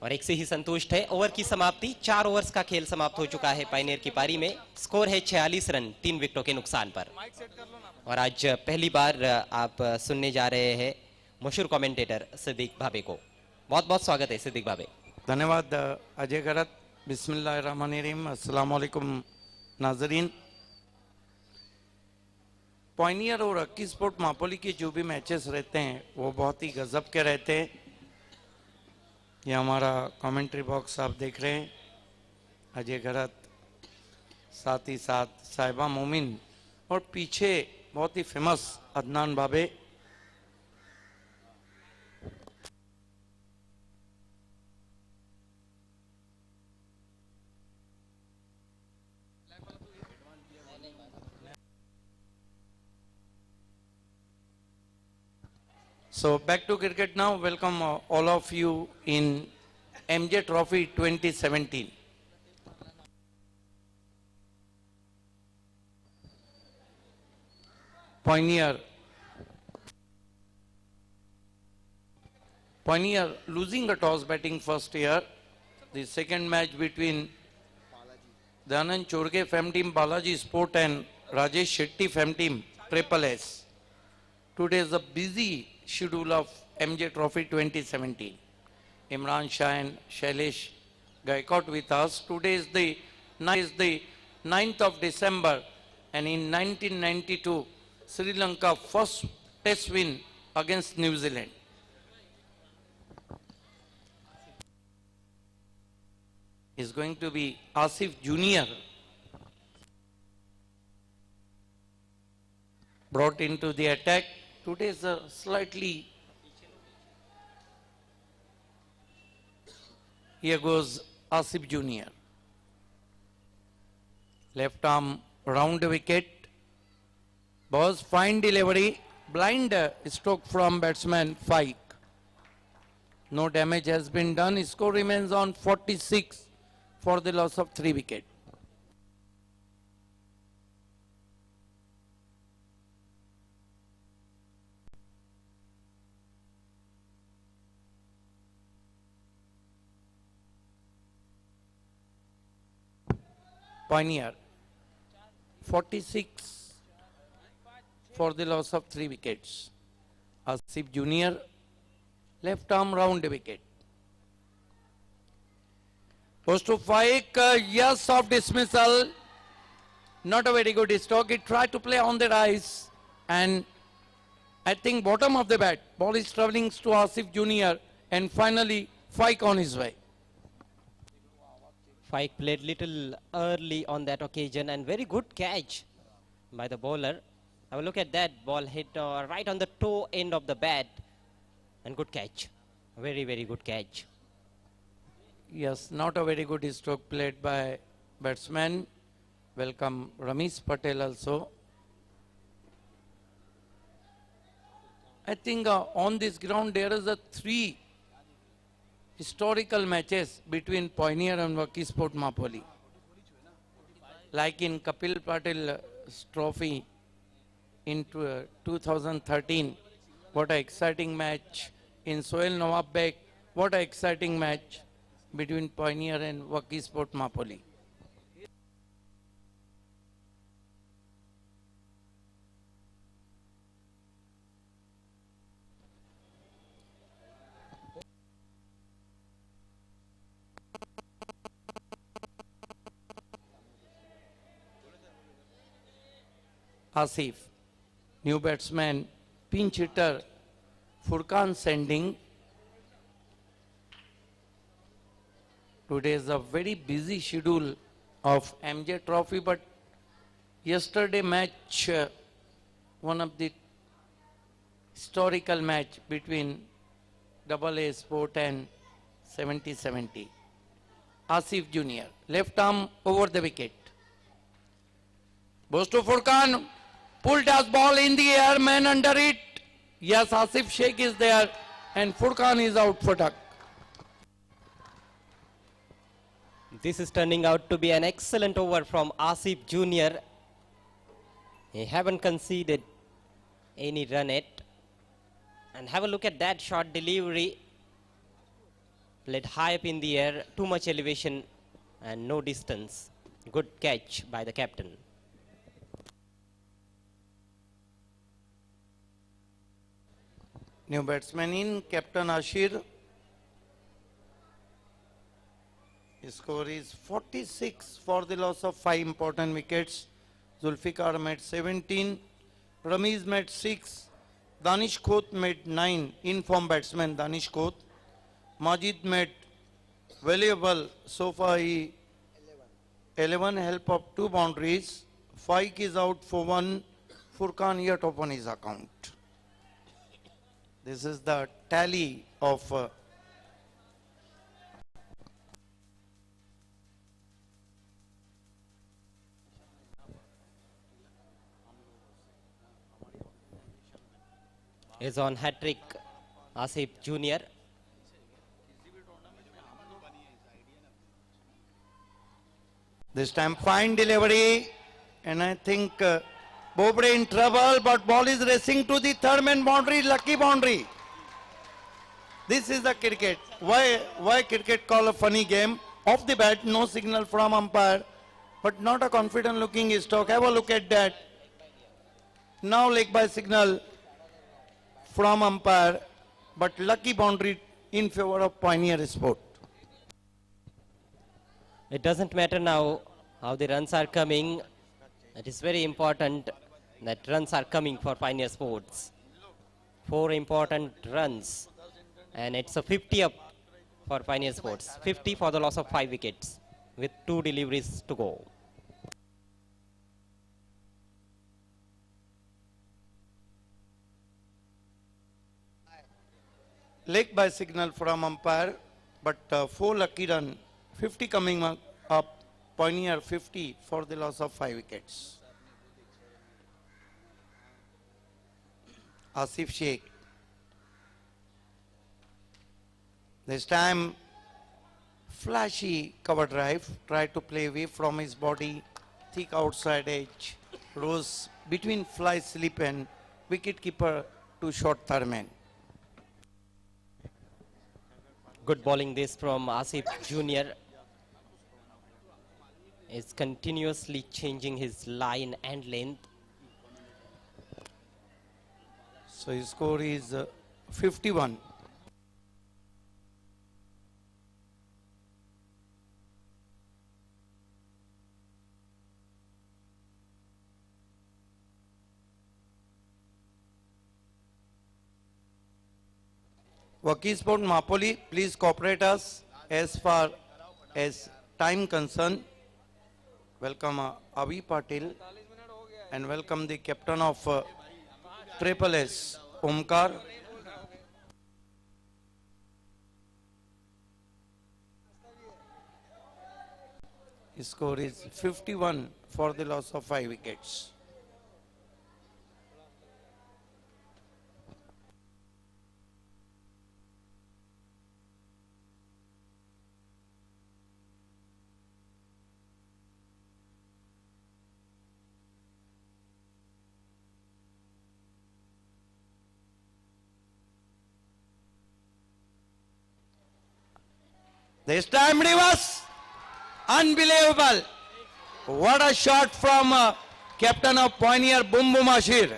और 1 से ही संतुष्ट है। ओवर की समाप्ति, 4 ओवर्स का खेल समाप्त हो चुका है पायनियर की पारी में। स्कोर है 46 रन, 3 विकेटों के नुकसान पर। और आज पहली बार आप सुनने जा रहे हैं मशहूर कमेंटेटर सिद्दीक भाबे को। बहुत बहुत स्वागत है सिद्दीक भाबे। धन्यवाद अजय गरत। बिस्मिल्लाहिर्रहमानिर्रहीम। अस्सलाम वालेकुम नाजरीन। पॉइनियर और अक्की स्पोर्ट मापोली के जो भी मैचेस रहते हैं वो बहुत ही गजब के रहते हैं। ये हमारा कमेंट्री बॉक्स आप देख रहे हैं, अजय गरत, साथ ही साथ साहिबा मोमिन और पीछे बहुत ही फेमस अदनान बाबे। So back to cricket now. Welcome all of you in MJ Trophy 2017. Pioneer losing a toss batting first here. The second match between the Anand Chorge Fam Team Balaji Sport and Rajesh Shetty Fam Team Triple S. Today is a busy schedule of MJ Trophy 2017. Imran Shah and Shailesh Gaikwad with us. Today is the 9th of December, and in 1992, Sri Lanka first test win against New Zealand. Is going to be Asif Jr. brought into the attack. Today is a slightly, here goes Asif Jr. Left arm round wicket. Was fine delivery, blind stroke from batsman Faik. No damage has been done. Score remains on 46 for the loss of 3 wickets. Pioneer 46 for the loss of 3 wickets. Asif Jr. left arm round wicket. Goes to Faik, yes of dismissal. Not a very good stroke. He tried to play on the rise, and I think bottom of the bat. Ball is travelling to Asif Jr. and finally Faik on his way. Faik played little early on that occasion, and very good catch by the bowler. Have a look at that, ball hit right on the toe end of the bat, and good catch. Very, very good catch. Yes, not a very good stroke played by batsman. Welcome Ramesh Patel also. I think on this ground there is a 3 historical matches between Pioneer and Waki Sport Mapoli. Like in Kapil Patil Trophy in 2013, what an exciting match. In Sohail Nawab Beg, what an exciting match between Pioneer and Waki Sport Mapoli. Asif, new batsman, pinch hitter, Furkan sending, Today is a very busy schedule of MJ Trophy, but yesterday match, one of the historical match between AA Sport and 70-70. Asif Junior, left arm over the wicket. Goes to Furkan, pulled as ball in the air, man under it. Yes, Asif Sheikh is there and Furkan is out for duck. This is turning out to be an excellent over from Asif Junior. He haven't conceded any run yet. And have a look at that short delivery. Played high up in the air, too much elevation and no distance. Good catch by the captain. New batsman in, Captain Ashir. His score is 46 for the loss of 5 important wickets. Zulfikar made 17, Ramiz made 6, Danish Khoth made 9, in-form batsman Danish Khoth. Majid made valuable, so far he 11 help of 2 boundaries. Faik is out for 1, Furkan yet upon his account. This is the tally of Is on hat-trick Asif Junior. this time fine delivery, and I think Bobre in trouble, but ball is racing to the third man boundary, lucky boundary. This is the cricket. Why cricket call a funny game? Off the bat, no signal from umpire, but not a confident looking stroke. Have a look at that. Now leg by signal from umpire, but lucky boundary in favor of Pioneer Sport. It doesn't matter now how the runs are coming. It is very important that runs are coming for Pioneer Sports. 4 important runs. And it's a 50 up for Pioneer Sports. 50 for the loss of 5 wickets with 2 deliveries to go. Leg by signal from umpire, but 4 lucky run, 50 coming up, Pioneer 50 for the loss of 5 wickets. Asif Sheikh. This time, flashy cover drive, tried to play away from his body, thick outside edge, rose between fly slip and wicket keeper to short third man. Good bowling this from Asif Junior. Is continuously changing his line and length. So his score is 51. Wakil Sport Mapoli, please cooperate us as far as time concerned. Welcome Avi Patil and welcome the captain of Triple S, Omkar. His score is 51 for the loss of 5 wickets. This time reverse. Unbelievable. What a shot from captain of Pioneer, Boom Boom Ashir.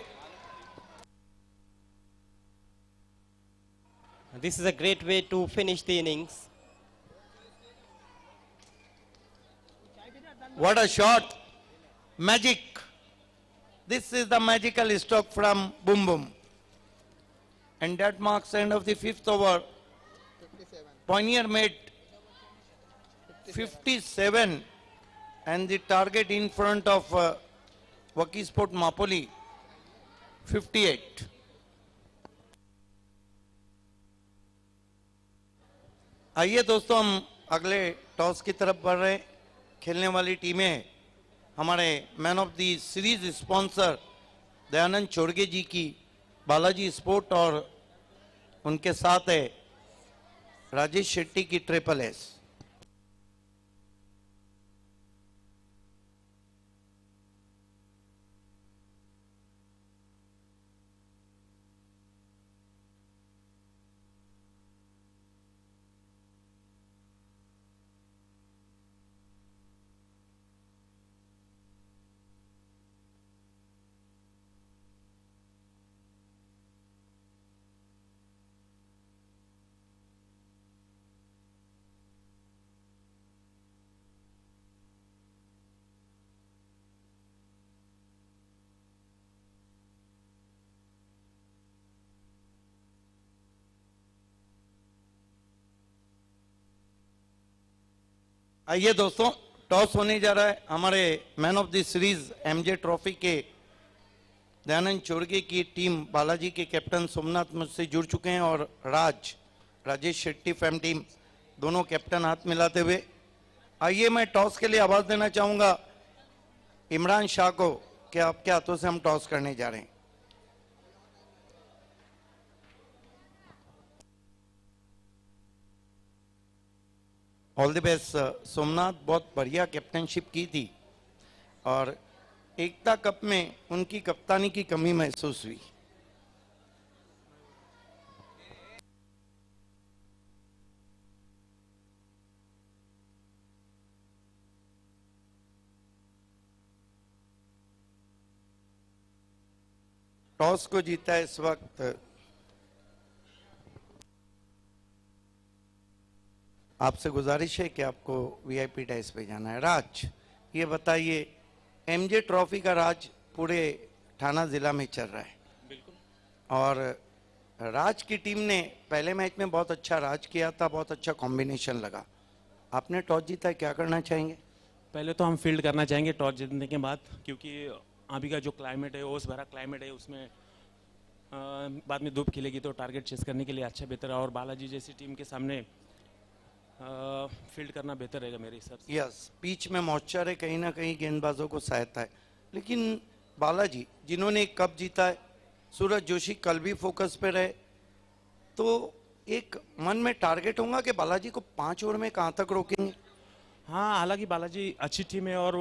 This is a great way to finish the innings. What a shot. Magic. This is the magical stroke from Boom Boom. And that marks end of the 5th over. Pioneer made 57 and the target in front of Waki Sport Mapoli 58. आइए दोस्तों हम अगले toss की तरफ बढ़ रहे हैं। खेलने वाली टीमें हमारे man of the series sponsor Dayanand Chorge ji की बालाजी स्पोर्ट और उनके साथ है राजेश शेट्टी की ट्रिपल एस। आइए दोस्तों टॉस होने जा रहा है। हमारे man of the series MJ trophy के दयानंद चोरगे की टीम बालाजी के कैप्टन सोमनाथ मुझसे जुड़ चुके हैं और राजेश शेट्टी फैम टीम दोनों कैप्टन हाथ मिलाते हुए। आइए मैं टॉस के लिए आवाज देना चाहूंगा इमरान शाह को कि आपके हाथों से हम टॉस करने जा रहे हैं। ऑल द बेस्ट सोमनाथ, बहुत बढ़िया कैप्टनशिप की थी और एकता कप में उनकी कप्तानी की कमी महसूस हुई। टॉस को जीता है इस वक्त आपसे गुजारिश है कि आपको वीआईपी डाइस पे जाना है। राज, ये बताइए एमजे ट्रॉफी का राज पूरे ठाना जिला में चल रहा है। बिल्कुल। और राज की टीम ने पहले मैच में बहुत अच्छा राज किया था, बहुत अच्छा कॉम्बिनेशन लगा। आपने टॉस जीता है, क्या करना चाहेंगे? पहले तो हम फील्ड करना चाहेंगे टॉस जीतने के बाद, क्योंकि अभी का जो क्लाइमेट है ओस भरा क्लाइमेट है, उसमें बाद में धूप खिलेगी तो टारगेट चेस करने के लिए अच्छा बेहतर है और बालाजी जैसी टीम के सामने फील्ड करना बेहतर रहेगा मेरे हिसाब से। यस, पिच में मॉइस्चर है, कहीं ना कहीं गेंदबाजों को सहायता है। लेकिन बालाजी जिन्होंने एक कप जीता है, सूरज जोशी कल भी फोकस पे रहे, तो एक मन में टारगेट होगा कि बालाजी को 5 ओवर में कहां तक रोकेंगे? हाँ, हालांकि बालाजी अच्छी टीम है और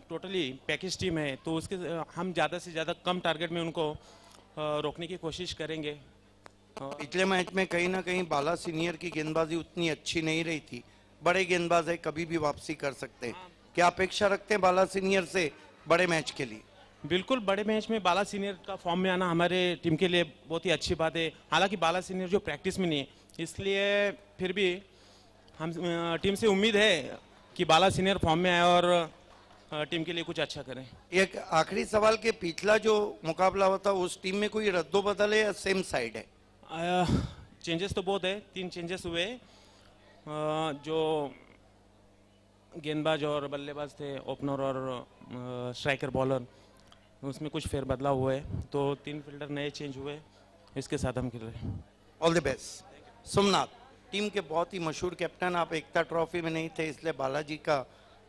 टोटली पैकेज टीम है, तो उसके हम ज़्यादा से ज़्यादा कम टारगेट में उनको रोकने की कोशिश करेंगे। पिछले मैच में कहीं ना कहीं बाला सीनियर की गेंदबाजी उतनी अच्छी नहीं रही थी। बड़े गेंदबाज है, कभी भी वापसी कर सकते हैं। क्या अपेक्षा रखते हैं बाला सीनियर से बड़े मैच के लिए? बिल्कुल, बड़े मैच में बाला सीनियर का फॉर्म में आना हमारे टीम के लिए बहुत ही अच्छी बात है। हालांकि बाला सीनियर जो प्रैक्टिस में नहीं है, इसलिए फिर भी हम टीम से उम्मीद है कि बाला सीनियर फॉर्म में आए और टीम के लिए कुछ अच्छा करें। एक आखिरी सवाल के पिछला जो मुकाबला हुआ था उस टीम में कोई रद्दो बदल है या सेम साइड है? चेंजेस तो बहुत है, 3 चेंजेस हुए। जो गेंदबाज और बल्लेबाज थे, ओपनर और स्ट्राइकर बॉलर, उसमें कुछ फेर बदलाव हुए, तो 3 फील्डर नए चेंज हुए। इसके साथ हम खेल रहे हैं। All the best. Somnath, team के बहुत ही मशहूर कैप्टन, आप एकता ट्रॉफी में नहीं थे, इसलिए बालाजी का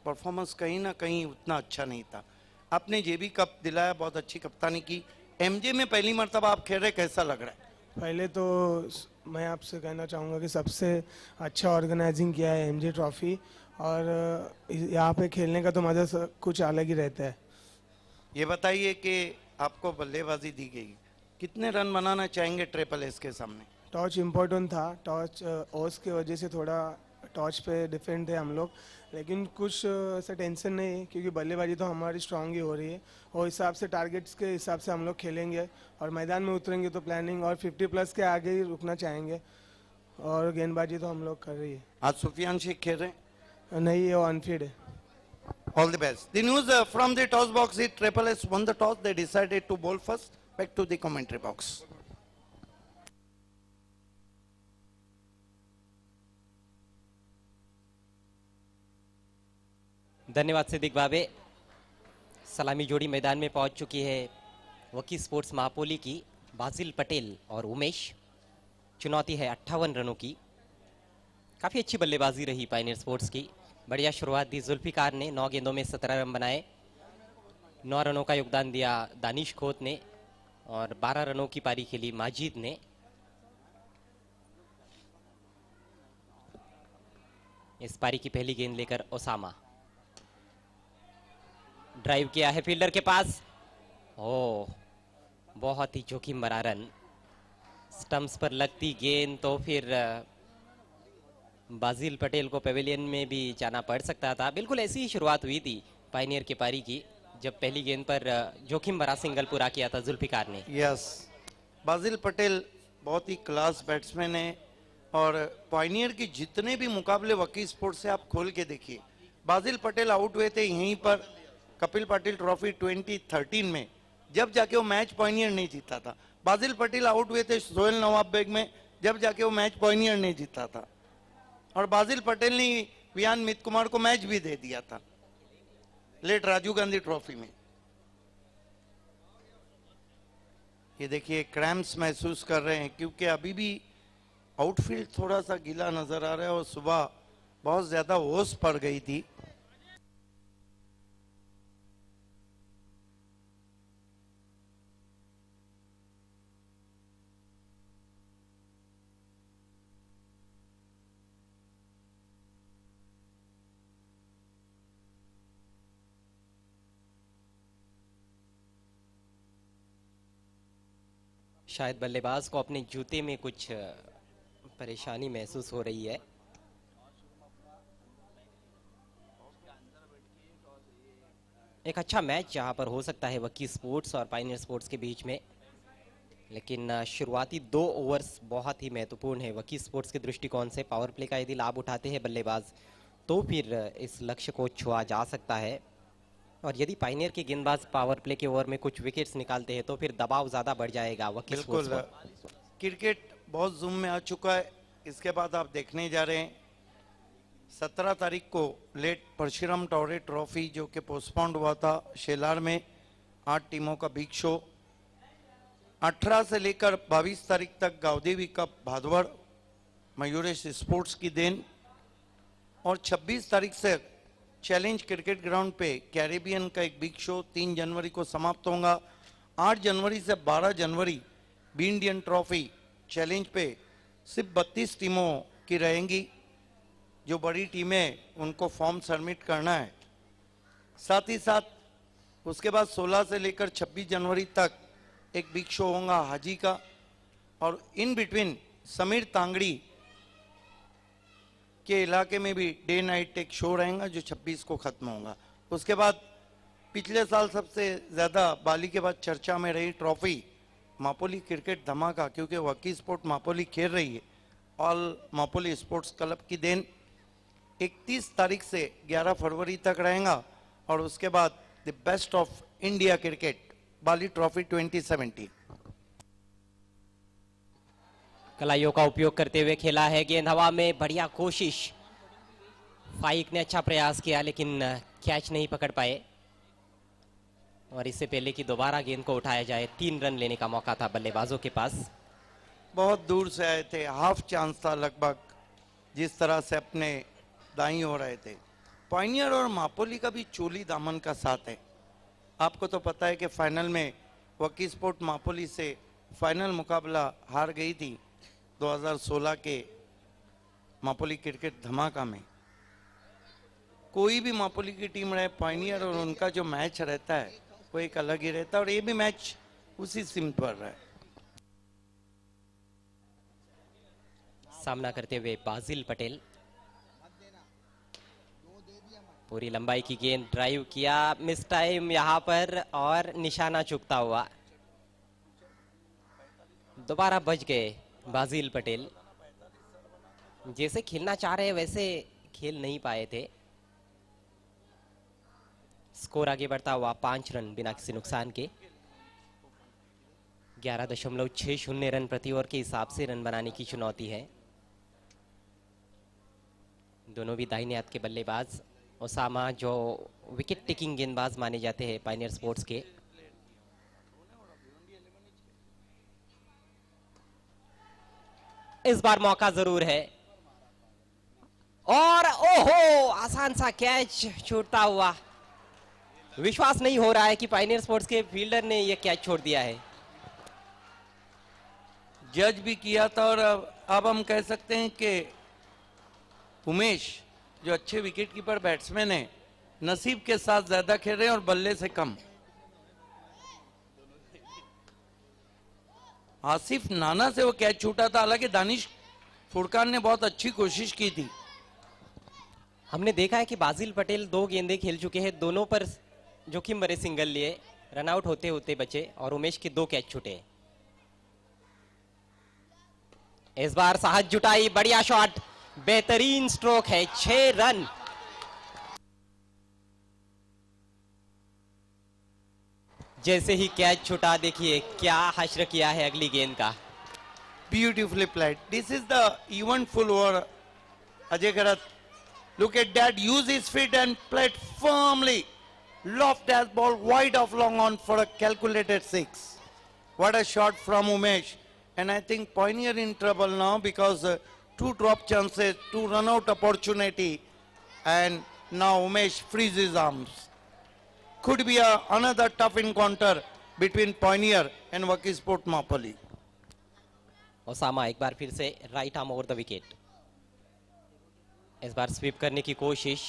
परफॉर्मेंस कहीं ना कहीं उतना अच्छा नहीं था। आपने जेबी कप दिलाया, बहुत अच्छी कप्तानी की। एमजे में पहली मर्तबा आप खेल रहे, कैसा लग रहा है? पहले तो मैं आपसे कहना चाहूँगा कि सबसे अच्छा ऑर्गेनाइजिंग किया है एमजे ट्रॉफी, और यहाँ पे खेलने का तो मज़ा कुछ अलग ही रहता है। ये बताइए कि आपको बल्लेबाजी दी गई, कितने रन बनाना चाहेंगे ट्रिपल एस के सामने? टॉस इम्पोर्टेंट था, टॉस ओस की वजह से थोड़ा टॉच पे डिफेंड थे हम लोग, लेकिन कुछ ऐसा टेंशन नहीं है क्योंकि बल्लेबाजी तो हमारी स्ट्रांग ही हो रही है और हिसाब से टारगेट्स के हिसाब से हम लोग खेलेंगे और मैदान में उतरेंगे तो प्लानिंग और 50+ के आगे ही रुकना चाहेंगे और गेंदबाजी तो हम लोग कर रही है। आज सुफियान शेख खेल रहे हैं? नहीं, ये अनफिट है। All the best. The news from the toss box is Triple S won the toss. They decided to bowl first. Back to the commentary box. धन्यवाद सिद्दीक बाबे। सलामी जोड़ी मैदान में पहुंच चुकी है वकी स्पोर्ट्स महापोली की बाजिल पटेल और उमेश। चुनौती है 58 रनों की। काफ़ी अच्छी बल्लेबाजी रही पायनियर स्पोर्ट्स की। बढ़िया शुरुआत दी जुल्फिकार ने, 9 गेंदों में 17 रन बनाए। 9 रनों का योगदान दिया दानिश खोत ने और 12 रनों की पारी खेली माजिद ने। इस पारी की पहली गेंद लेकर ओसामा ड्राइव किया है फील्डर के पास। ओह, बहुत ही जोखिम भरा रन। स्टंप्स पर लगती गेंद तो फिर बाजिल पटेल को पेविलियन में भी जाना पड़ सकता था। बिल्कुल ऐसी ही शुरुआत हुई थी पायनियर के पारी की, जब पहली गेंद पर जोखिम भरा सिंगल पूरा किया था जुल्फिकार ने। यस, बाजिल पटेल बहुत ही क्लास बैट्समैन है और पायनियर के जितने भी मुकाबले वकी स्पोर्ट्स से आप खोल के देखिए, बाजिल पटेल आउट हुए थे यहीं पर कपिल पाटिल ट्रॉफी 2013 में, जब जाके वो मैच पायनियर नहीं जीता था। बाजिल पटेल आउट हुए थे सोहेल नवाब बेग में, जब जाके वो मैच पायनियर नहीं जीता था। और बाजिल पटेल ने वियान मित कुमार को मैच भी दे दिया था लेट राजीव गांधी ट्रॉफी में। ये देखिए क्रैम्प्स महसूस कर रहे हैं क्योंकि अभी भी आउटफील्ड थोड़ा सा गीला नजर आ रहा है और सुबह बहुत ज्यादा ओस पड़ गई थी। शायद बल्लेबाज को अपने जूते में कुछ परेशानी महसूस हो रही है। एक अच्छा मैच यहाँ पर हो सकता है वकी स्पोर्ट्स और पायनियर स्पोर्ट्स के बीच में, लेकिन शुरुआती 2 ओवर्स बहुत ही महत्वपूर्ण है वकी स्पोर्ट्स के दृष्टिकोण से। पावर प्ले का यदि लाभ उठाते हैं बल्लेबाज तो फिर इस लक्ष्य को छुआ जा सकता है, और यदि पायनियर के गेंदबाज पावर प्ले के ओवर में कुछ विकेट्स निकालते हैं तो फिर दबाव ज्यादा बढ़ जाएगा वकी स्पोर्ट्स बिल्कुल, पर। क्रिकेट बहुत जूम में आ चुका है। इसके बाद आप देखने जा रहे हैं 17 तारीख को लेट परशुराम टॉरे ट्रॉफी जो कि पोस्टपोन्ड हुआ था शेलार में, 8 टीमों का बिग शो। 18 से लेकर 22 तारीख तक गावदेवी कप भादवड़ मयूरेश स्पोर्ट्स की देन, और 26 तारीख से चैलेंज क्रिकेट ग्राउंड पे कैरेबियन का एक बिग शो 3 जनवरी को समाप्त होगा। 8 जनवरी से 12 जनवरी बी इंडियन ट्रॉफी चैलेंज पे सिर्फ 32 टीमों की रहेंगी। जो बड़ी टीमें उनको फॉर्म सबमिट करना है। साथ ही साथ उसके बाद 16 से लेकर 26 जनवरी तक एक बिग शो होगा हाजी का, और इन बिटवीन समीर तांगड़ी के इलाके में भी डे नाइट एक शो रहेगा जो 26 को खत्म होगा। उसके बाद पिछले साल सबसे ज्यादा बाली के बाद चर्चा में रही ट्रॉफी मापोली क्रिकेट धमाका, क्योंकि वकी स्पोर्ट मापोली खेल रही है, ऑल मापोली स्पोर्ट्स क्लब की देन 31 तारीख से 11 फरवरी तक रहेगा। और उसके बाद the best of India cricket Bali trophy 2017। कलाइयों का उपयोग करते हुए खेला है, गेंद हवा में, बढ़िया कोशिश। फाइक ने अच्छा प्रयास किया लेकिन कैच नहीं पकड़ पाए, और इससे पहले कि दोबारा गेंद को उठाया जाए 3 रन लेने का मौका था बल्लेबाजों के पास। बहुत दूर से आए थे, हाफ चांस था लगभग, जिस तरह से अपने दाई हो रहे थे। पायनियर और मापोली का भी चोली दामन का साथ है। आपको तो पता है कि फाइनल में वकी स्पोर्ट मापोली से फाइनल मुकाबला हार गई थी 2016 के मापोली क्रिकेट धमाका में। कोई भी मापोली की टीम रहे, पायनियर और उनका जो मैच रहता है वो एक अलग ही रहता है, और ये भी मैच उसी सिम पर रहा है। सामना करते हुए बाजिल पटेल, पूरी लंबाई की गेंद ड्राइव किया, मिस टाइम यहां पर और निशाना चुकता हुआ। दोबारा बच गए बाजिल पटेल। जैसे खेलना चाह रहे वैसे खेल नहीं पाए थे। स्कोर आगे बढ़ता हुआ 5 रन बिना किसी नुकसान के। 11.60 रन प्रति ओवर के हिसाब से रन बनाने की चुनौती है। दोनों भी दाहिने हाथ के बल्लेबाज ओसामा जो विकेट टेकिंग गेंदबाज माने जाते हैं पायनियर स्पोर्ट्स के। इस बार मौका जरूर है और ओहो आसान सा कैच छूटता हुआ। विश्वास नहीं हो रहा है कि पायनियर स्पोर्ट्स के फील्डर ने यह कैच छोड़ दिया है। जज भी किया था और अब हम कह सकते हैं कि उमेश जो अच्छे विकेट कीपर बैट्समैन है, नसीब के साथ ज्यादा खेल रहे हैं और बल्ले से कम। आसिफ नाना से वो कैच छूटा था, हालांकि दानिश फुरकान ने बहुत अच्छी कोशिश की थी। हमने देखा है कि बाजिल पटेल 2 गेंदें खेल चुके हैं, दोनों पर जोखिम भरे सिंगल लिए, रनआउट होते होते बचे और उमेश के 2 कैच छूटे। इस बार साहस जुटाई, बढ़िया शॉट, बेहतरीन स्ट्रोक है, 6 रन। जैसे ही कैच छूटा देखिए क्या हश्र किया है अगली गेंद का। Beautifully played. This is the eventful over. Ajay Karath, look at that. Use his feet and played firmly. Loft as ball wide off long on for a calculated 6. What a shot from Umesh. And I think Pioneer in trouble now because 2 drop chances, 2 run out opportunity. And now Umesh frees his arms. Could be another tough encounter between Pioneer and Wakisport Mapoli. Osama एक बार फिर से right arm over the wicket. इस बार SVEEP करने की कोशिश,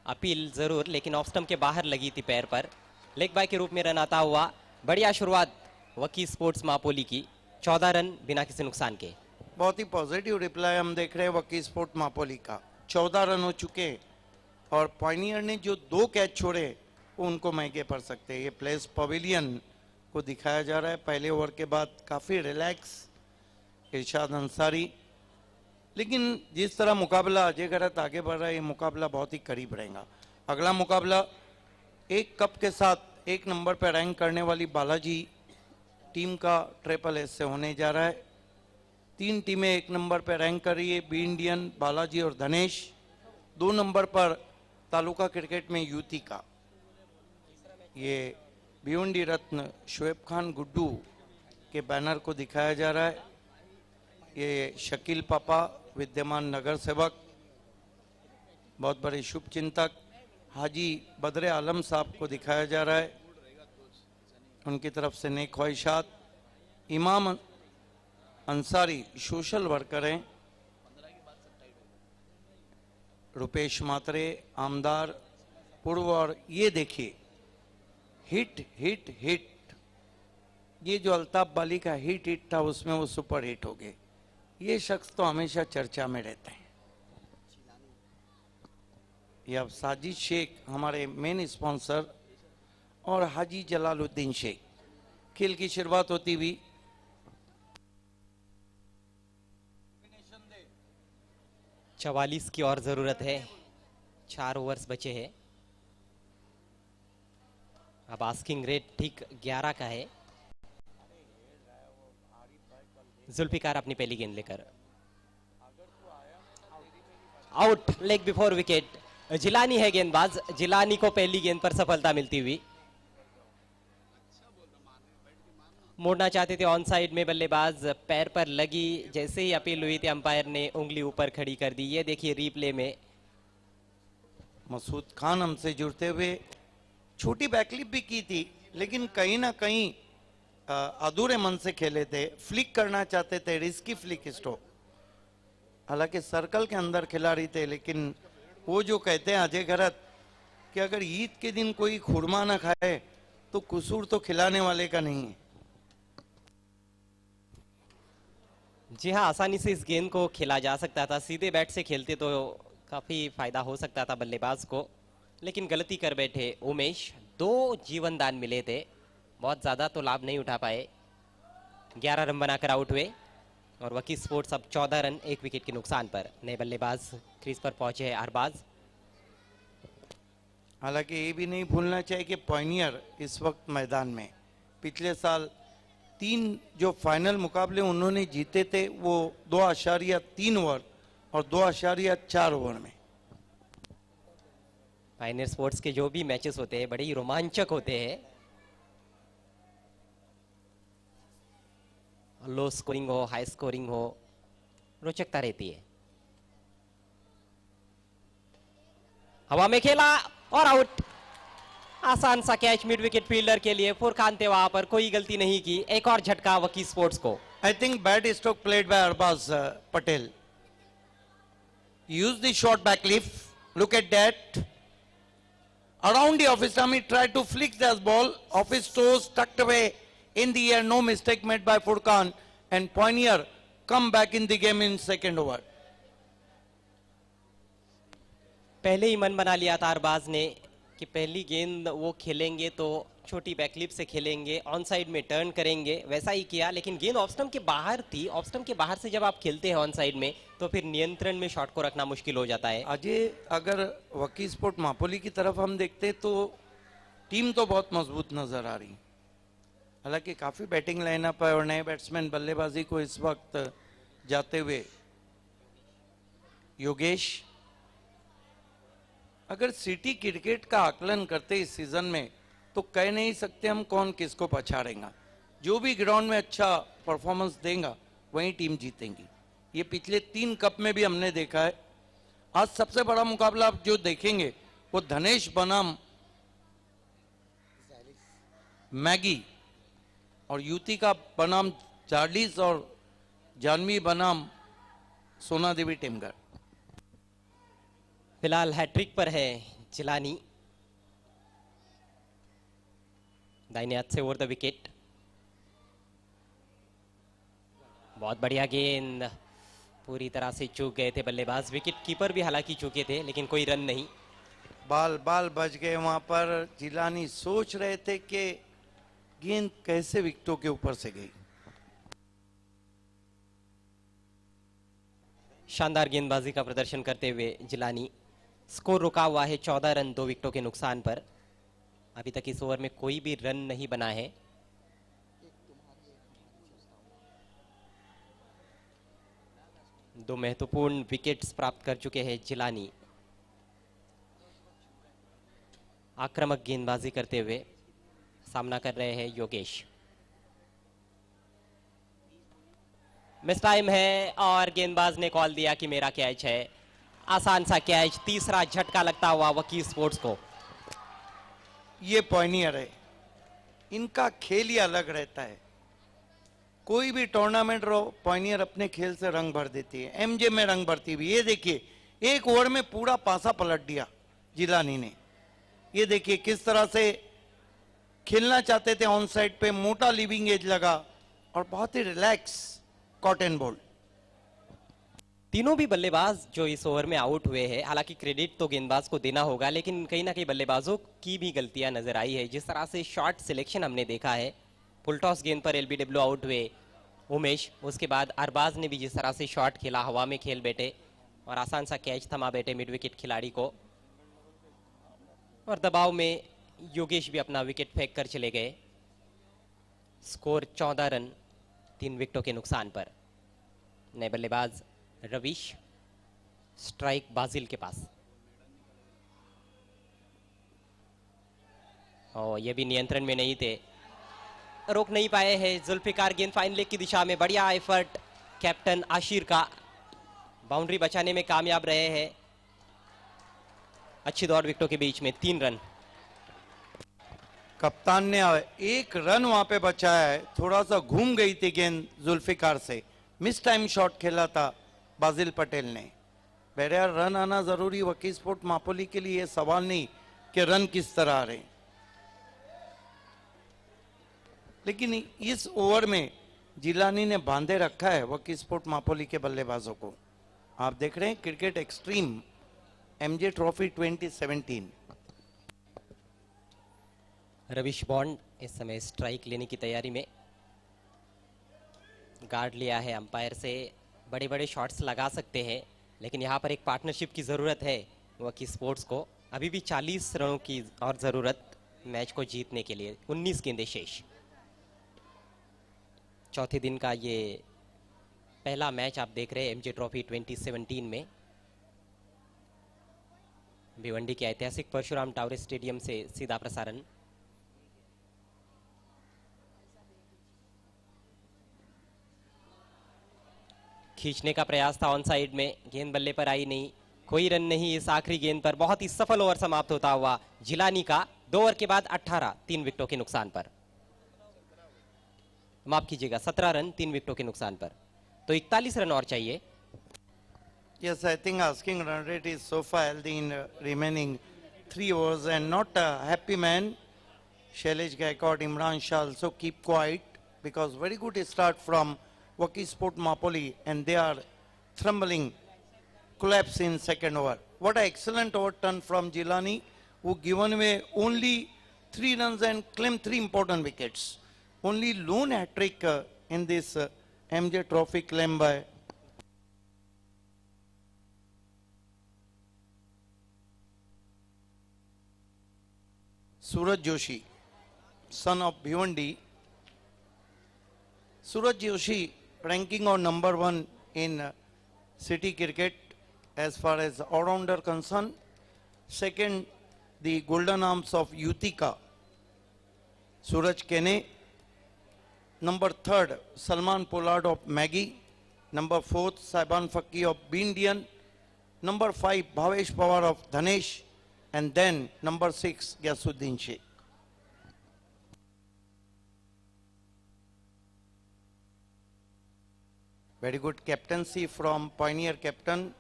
appeal जरूर, लेकिन off stump के बाहर लगी थी पैर पर। लेग बाय के रूप में रन आता हुआ। बढ़िया शुरुआत वकी स्पोर्ट्स मापोली की, 14 रन बिना किसी नुकसान के। बहुत ही पॉजिटिव रिप्लाई हम देख रहे हैं वकी स्पोर्ट मापोली का। 14 रन हो चुके और पॉइनियर ने जो 2 कैच छोड़े वो उनको महंगे पड़ सकते हैं। ये प्लेस पवेलियन को दिखाया जा रहा है। पहले ओवर के बाद काफी रिलैक्स इरशाद अंसारी, लेकिन जिस तरह मुकाबला अजय गरत आगे बढ़ रहा है, ये मुकाबला बहुत ही करीब रहेगा। अगला मुकाबला 1 कप के साथ 1 नंबर पर रैंक करने वाली बालाजी टीम का ट्रिपल एस से होने जा रहा है। 3 टीमें 1 नंबर पर रैंक कर रही है, बी इंडियन, बालाजी और धनेश। 2 नंबर पर तालुका क्रिकेट में यूती का ये भिवंडी रत्न शोएब खान गुड्डू के बैनर को दिखाया जा रहा है। ये शकील पापा विद्यमान नगर सेवक, बहुत बड़े शुभ चिंतक हाजी बदरे आलम साहब को दिखाया जा रहा है। उनकी तरफ से नेक ख्वाहिशात। इमाम अंसारी सोशल वर्कर हैं। रुपेश मात्रे आमदार पूर्व। और ये देखिए हिट हिट हिट, ये जो अल्ताफ बाली का हिट हिट था उसमें वो सुपर हिट हो गए। ये शख्स तो हमेशा चर्चा में रहते हैं। ये अब साजिद शेख हमारे मेन स्पॉन्सर और हाजी जलालुद्दीन शेख। खेल की शुरुआत होती हुई 44 की और जरूरत है, 4 ओवर्स बचे हैं। अब आस्किंग रेट ठीक 11 का है। जुल्फिकार अपनी पहली गेंद लेकर out, leg before wicket. Jilani है गेंदबाज, जिलानी को पहली गेंद पर सफलता मिलती हुई। मोड़ना चाहते थे ऑन साइड में बल्लेबाज, पैर पर लगी, जैसे ही अपील हुई थी अंपायर ने उंगली ऊपर खड़ी कर दी। ये देखिए रिप्ले में मसूद खान हमसे जुड़ते हुए छोटी बैकलिप भी की थी, लेकिन कहीं ना कहीं अधूरे मन से खेले थे। फ्लिक करना चाहते थे, रिस्की फ्लिक स्ट्रोक। हालांकि सर्कल के अंदर खिलाड़ी थे, लेकिन वो जो कहते हैं अजय गरत कि अगर ईद के दिन कोई खुरमा ना खाए तो कसूर तो खिलाने वाले का नहीं है। जी हाँ, आसानी से इस गेंद को खेला जा सकता था। सीधे बैट से खेलते तो काफी फायदा हो सकता था बल्लेबाज को, लेकिन गलती कर बैठे उमेश। 2 जीवन दान मिले थे, बहुत ज्यादा तो लाभ नहीं उठा पाए। 11 रन बनाकर आउट हुए और वकी स्पोर्ट्स अब 14 रन 1 विकेट के नुकसान पर। नए बल्लेबाज क्रीज पर पहुंचे हैं अरबाज। हालांकि ये भी नहीं भूलना चाहिए कि पॉइनियर इस वक्त मैदान में, पिछले साल 3 जो फाइनल मुकाबले उन्होंने जीते थे वो 2.3 ओवर और 2.4 ओवर में। पायनियर स्पोर्ट्स के जो भी मैचेस होते हैं बड़े ही रोमांचक होते हैं, लो स्कोरिंग हो हाई स्कोरिंग हो, रोचकता रहती है। हवा में खेला और आउट। आसान सा कैच मिड विकेट फील्डर के लिए। फुरकान थे वहां पर, कोई गलती नहीं की। एक और झटका वकी स्पोर्ट्स को। I think bad stroke played by Arbaz Patel. Use the short back lift. Look at that. Around the office arm, he tried to flick that ball. Off his toes, tucked away in the air. No mistake made by Furkan. And Pioneer come back in the game in second over. पहले ही मन बना लिया था अरबाज ने कि पहली गेंद वो खेलेंगे तो छोटी बैकलिप से खेलेंगे, ऑन साइड में टर्न करेंगे, वैसा ही किया। लेकिन गेंद ऑफ स्टंप के बाहर थी। ऑफ स्टंप के बाहर से जब आप खेलते हैं ऑन साइड में तो फिर नियंत्रण में शॉट को रखना मुश्किल हो जाता है। अजय, अगर वकी स्पोर्ट मापोली की तरफ हम देखते तो टीम तो बहुत मजबूत नजर आ रही। हालांकि काफी बैटिंग लाइनअप है और नए बैट्समैन बल्लेबाजी को इस वक्त जाते हुए योगेश। अगर सिटी क्रिकेट का आकलन करते इस सीजन में तो कह नहीं सकते हम कौन किसको पछाड़ेगा। जो भी ग्राउंड में अच्छा परफॉर्मेंस देगा वही टीम जीतेगी। ये पिछले 3 कप में भी हमने देखा है। आज सबसे बड़ा मुकाबला आप जो देखेंगे वो धनेश बनाम मैगी और युति का बनाम चार्लिस और जानवी बनाम सोना देवी टेमगर। फिलहाल हैट्रिक पर है जिलानी, दाहिने हाथ से ओवर द विकेट। बहुत बढ़िया गेंद, पूरी तरह से चूक गए थे बल्लेबाज। विकेट कीपर भी हालांकि चूके थे लेकिन कोई रन नहीं। बाल बच गए वहां पर। जिलानी सोच रहे थे कि गेंद कैसे विकेटों के ऊपर से गई। शानदार गेंदबाजी का प्रदर्शन करते हुए जिलानी। स्कोर रुका हुआ है 14 रन 2 विकेटों के नुकसान पर। अभी तक इस ओवर में कोई भी रन नहीं बना है। दो महत्वपूर्ण विकेट्स प्राप्त कर चुके हैं जिलानी। आक्रामक गेंदबाजी करते हुए सामना कर रहे हैं योगेश। मिस टाइम है और गेंदबाज ने कॉल दिया कि मेरा कैच है। आसान सा कैच, तीसरा झटका लगता हुआ वकी स्पोर्ट्स को। ये पॉइनियर है, इनका खेल ही अलग रहता है। कोई भी टूर्नामेंट रहो, पॉइनियर अपने खेल से रंग भर देती है। एमजे में रंग भरती हुई। ये देखिए, एक ओवर में पूरा पासा पलट दिया जिलानी ने। ये देखिए किस तरह से खेलना चाहते थे ऑन साइड पे, मोटा लिविंग एज लगा और बहुत ही रिलैक्स कॉटन बॉल। तीनों भी बल्लेबाज जो इस ओवर में आउट हुए हैं, हालांकि क्रेडिट तो गेंदबाज को देना होगा लेकिन कहीं ना कहीं बल्लेबाजों की भी गलतियां नजर आई है। जिस तरह से शॉट सिलेक्शन हमने देखा है, फुल टॉस गेंद पर एलबीडब्ल्यू आउट हुए उमेश, उसके बाद अरबाज ने भी जिस तरह से शॉट खेला, हवा में खेल बैठे और आसान सा कैच थमा बैठे मिड विकेट खिलाड़ी को। और दबाव में योगेश भी अपना विकेट फेंक कर चले गए। स्कोर 14 रन 3 विकेटों के नुकसान पर। नए बल्लेबाज रविश, स्ट्राइक बाजिल के पास। और ये भी नियंत्रण में नहीं थे, रोक नहीं पाए हैं जुल्फिकार। गेंद फाइन लेग की दिशा में, बढ़िया एफर्ट कैप्टन आशिर का। बाउंड्री बचाने में कामयाब रहे हैं। अच्छी दौड़ विकेटों के बीच में 3 रन। कप्तान ने 1 रन वहां पे बचाया है। थोड़ा सा घूम गई थी गेंद जुल्फिकार से। मिस टाइम शॉट खेला था बाजिल पटेल ने। बहरहाल रन आना जरूरी वकी स्पोर्ट मापोली के लिए। सवाल नहीं कि रन किस तरह आ रहे, लेकिन इस ओवर में जिलानी ने बांधे रखा है वकी स्पोर्ट मापोली के बल्लेबाजों को। आप देख रहे हैं क्रिकेट एक्सट्रीम एमजे ट्रॉफी 2017। रविश बॉन्ड इस समय स्ट्राइक लेने की तैयारी में। गार्ड लिया है अंपायर से। बड़े बड़े शॉट्स लगा सकते हैं लेकिन यहाँ पर एक पार्टनरशिप की ज़रूरत है वकी स्पोर्ट्स को। अभी भी 40 रनों की और ज़रूरत मैच को जीतने के लिए। 19 गेंदें शेष। चौथे दिन का ये पहला मैच आप देख रहे हैं एमजे ट्रॉफी 2017 में। भिवंडी के ऐतिहासिक परशुराम टावरे स्टेडियम से सीधा प्रसारण। खींचने का प्रयास था ऑन साइड में, गेंद बल्ले पर आई नहीं, कोई रन नहीं इस आखिरी गेंद पर। बहुत ही सफल ओवर समाप्त होता हुआ जिलानी का 2 ओवर के बाद 18, 3 विकेटों के नुकसान पर। माफ कीजिएगा 17 रन 3 विकेटों के नुकसान पर। तो 41 रन और चाहिए। Yes, I think asking run rate is so far healthy in remaining 3 overs and not a happy man. Shailesh Gaikwad, Imran Shah also keep quiet because very good start from Waki Sport Mapoli and they are trembling, collapse in second over. What an excellent overturn from Jilani who given away only 3 runs and claimed 3 important wickets. Only lone hat-trick in this MJ Trophy claimed by Suraj Joshi, son of Bhiwandi. Suraj Joshi ranking on number 1 in city cricket as far as all-rounder concerned. Second, the golden arms of Utica, Suraj Kene. Number 3rd, Salman Pollard of Maggie. Number 4th, Saiban Fakki of Bindian. Number 5, Bhavesh Pawar of Dhanesh. And then number 6, Gyasuddin Sheikh. Very good captaincy from Pioneer captain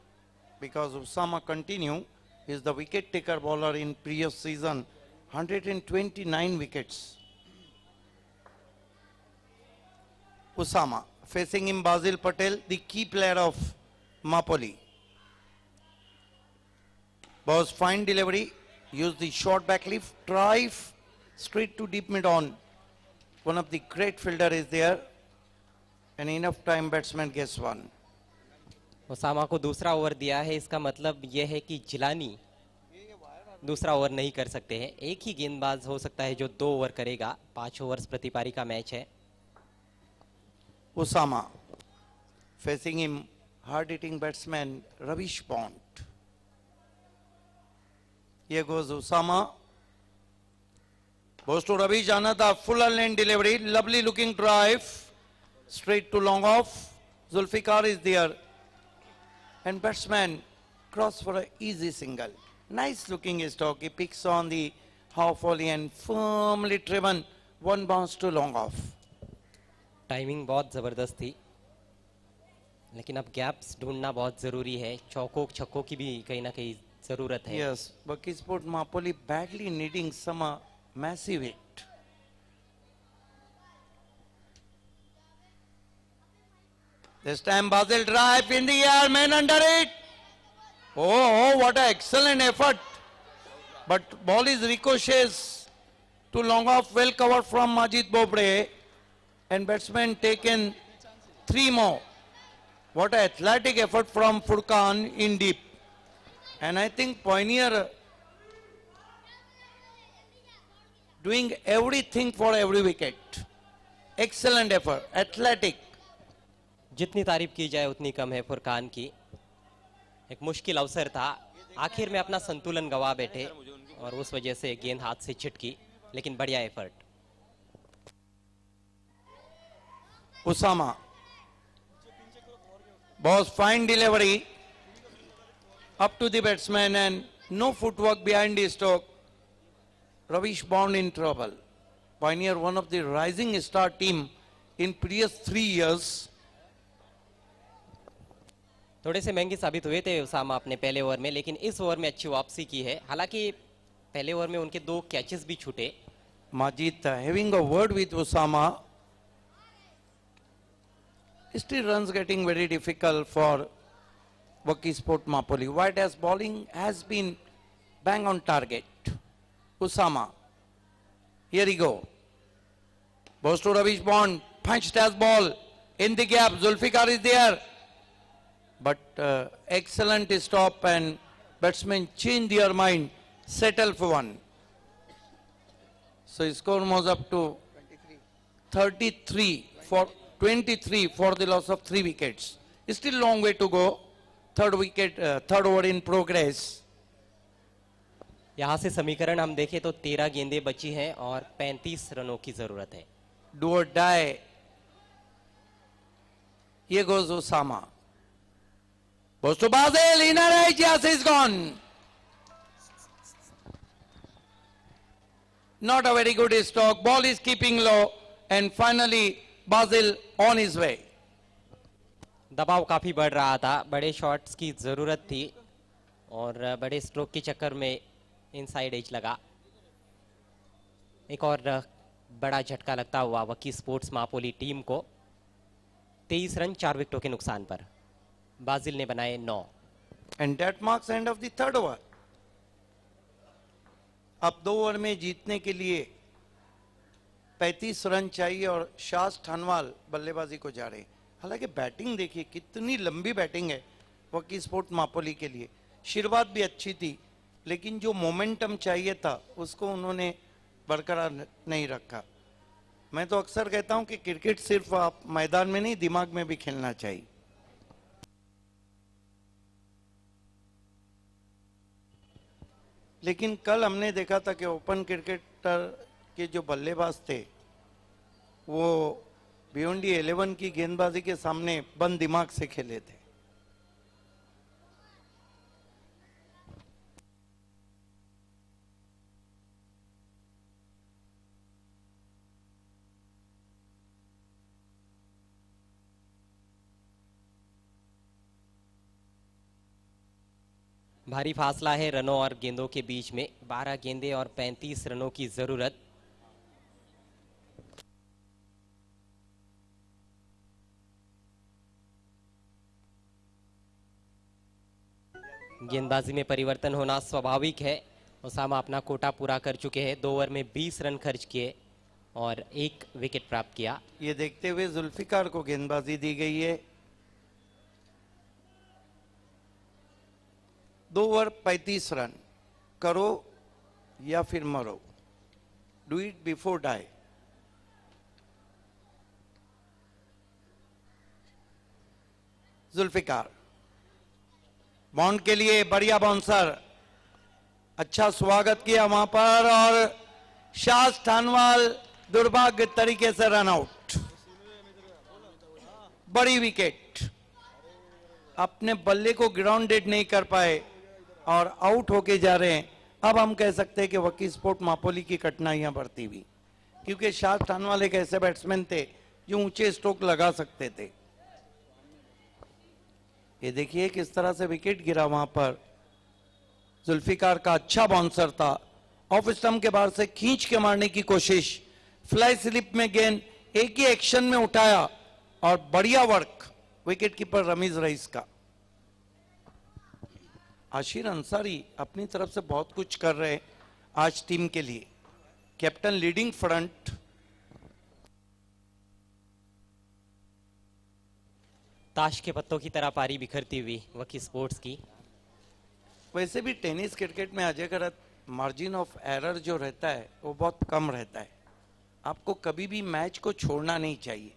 because Usama continue is the wicket taker bowler in previous season, 129 wickets. Usama facing him Basil Patel, the key player of Mapoli. Was fine delivery, used the short back lift, drive straight to deep mid on. One of the great fielder is there and enough time batsman gets one. Osama को दूसरा over दिया है, इसका मतलब यह है कि जिलानी दूसरा ओवर नहीं कर सकते हैं। एक ही गेंदबाज हो सकता है जो 2 ओवर करेगा। 5 ओवर्स प्रति पारी का मैच है। Usama facing him hard hitting batsman Ravish Pont. Here goes Usama. Goes to Ravi Janata, full lane delivery, lovely looking drive, straight to long off. Zulfikar is there. And batsman cross for an easy single. Nice looking stroke. He picks on the half volley and firmly driven, one bounce to long off. Timing बहुत ज़बरदस्त थी, लेकिन अब gaps ढूंढना बहुत ज़रूरी है। चौकों छक्कों की भी कहीं ना कहीं ज़रूरत है। Yes, Bucky Sport Mapoli badly needing some massive hit. This time Basil drive in the air, man under it. Oh, what an excellent effort. But ball is ricochets to long off, well covered from Majid Bobre. And batsman taken 3 more. What an athletic effort from Furkan in deep. And I think Pioneer doing everything for every wicket. Excellent effort, athletic. जितनी तारीफ की जाए उतनी कम है फुरकान की। एक मुश्किल अवसर था, आखिर में अपना संतुलन गवा बैठे और उस वजह से गेंद हाथ से छिटकी, लेकिन बढ़िया effort. Usama. Was fine delivery up to the batsman and no footwork behind the stroke. Ravish Bond in trouble. Pioneer, one of the rising star team in previous 3 years. थोड़े से महंगे साबित हुए थे उसामा अपने पहले ओवर में, लेकिन इस ओवर में अच्छी वापसी की है। हालांकि पहले ओवर में उनके 2 कैचेस भी छूटे। Majid having a word with Usama. Still runs getting very difficult for Bucky Sport Mapoli. White as bowling has been bang on target. Usama. Here he go. Goes to Ravish Bond. Punched as ball. In the gap. Zulfikar is there. But excellent stop and batsmen change their mind. Settle for one. So his score was up to 33 for 23 for the loss of 3 wickets. Still long way to go. Third over in progress. यहाँ से समीकरण हम देखें तो 13 गेंदें बची हैं और 35 रनों की जरूरत है। Do or die. Here goes Osama. Goes to Basil. Inner edge. Yes, is gone. Not a very good stroke. Ball is keeping low. And finally, Basil on his way. दबाव काफी बढ़ रहा था, बड़े शॉट्स की जरूरत थी और बड़े स्ट्रोक के चक्कर में इनसाइड एज लगा। एक और बड़ा झटका लगता हुआ वकी स्पोर्ट्स मापोली टीम को। 23 रन 4 विकेटों के नुकसान पर बाजिल ने बनाए 9। And that marks end of the third over. अब 2 ओवर में जीतने के लिए 35 रन चाहिए और शास ठानवाल बल्लेबाजी को जा रहे हैं। हालांकि बैटिंग देखिए कितनी लंबी बैटिंग है वकी स्पोर्ट मापोली के लिए। शुरुआत भी अच्छी थी लेकिन जो मोमेंटम चाहिए था उसको उन्होंने बरकरार नहीं रखा। मैं तो अक्सर कहता हूं कि क्रिकेट सिर्फ आप मैदान में नहीं दिमाग में भी खेलना चाहिए। लेकिन कल हमने देखा था कि ओपन क्रिकेटर के जो बल्लेबाज थे वो भिवंडी 11 की गेंदबाजी के सामने बंद दिमाग से खेले थे। भारी फासला है रनों और गेंदों के बीच में। 12 गेंदें और 35 रनों की जरूरत। गेंदबाजी में परिवर्तन होना स्वाभाविक है। ओसामा अपना कोटा पूरा कर चुके हैं। 2 ओवर में 20 रन खर्च किए और 1 विकेट प्राप्त किया। ये देखते हुए जुल्फिकार को गेंदबाजी दी गई है। 2 ओवर 35 रन। करो या फिर मरो। Do it before die. Zulfiqar bound के लिए बढ़िया बाउंसर, अच्छा स्वागत किया वहां पर और शास ठानवाल दुर्भाग्य तरीके से रन आउट। बड़ी विकेट, अपने बल्ले को ग्राउंडेड नहीं कर पाए और आउट होके जा रहे हैं। अब हम कह सकते हैं कि वकी स्पोर्ट मापोली की कठिनाइयां बढ़ती हुई, क्योंकि शास ठानवाल एक ऐसे बैट्समैन थे जो ऊंचे स्ट्रोक लगा सकते थे। ये देखिए किस तरह से विकेट गिरा वहां पर। जुल्फिकार का अच्छा बाउंसर था, ऑफ स्टंप के बाहर से खींच के मारने की कोशिश, फ्लाई स्लिप में गेंद एक ही एक्शन में उठाया और बढ़िया work wicket keeper Ramiz rice का। आशिर अंसारी अपनी तरफ से बहुत कुछ कर रहे हैं आज टीम के लिए। Captain leading front. ताश के पत्तों की तरह पारी बिखरती हुई वकी स्पोर्ट्स की। वैसे भी टेनिस क्रिकेट में अजय करत मार्जिन ऑफ एरर जो रहता है वो बहुत कम रहता है। आपको कभी भी मैच को छोड़ना नहीं चाहिए।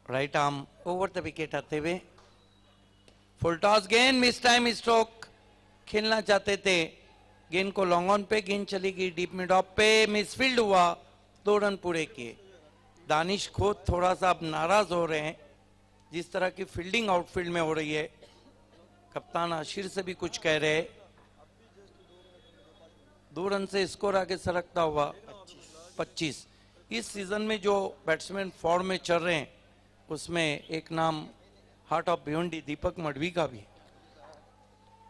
Right arm over the wicket आते हुए फुल टॉस गेंद, मिस टाइम स्ट्रोक खेलना चाहते थे। गेंद को लॉन्ग ऑन पे, गेंद चली गई डीप मिड ऑफ पे, मिसफील्ड हुआ, 2 रन पूरे किए। दानिश खोद थोड़ा सा अब नाराज हो रहे हैं जिस तरह की फील्डिंग आउटफील्ड में हो रही है। कप्तान आशिर से भी कुछ कह रहे हैं। 2 रन से स्कोर आगे सरकता हुआ 25। इस सीजन में जो बैट्समैन फॉर्म में चल रहे हैं उसमें एक नाम हार्ट ऑफ भिवंडी दीपक मडवी का भी,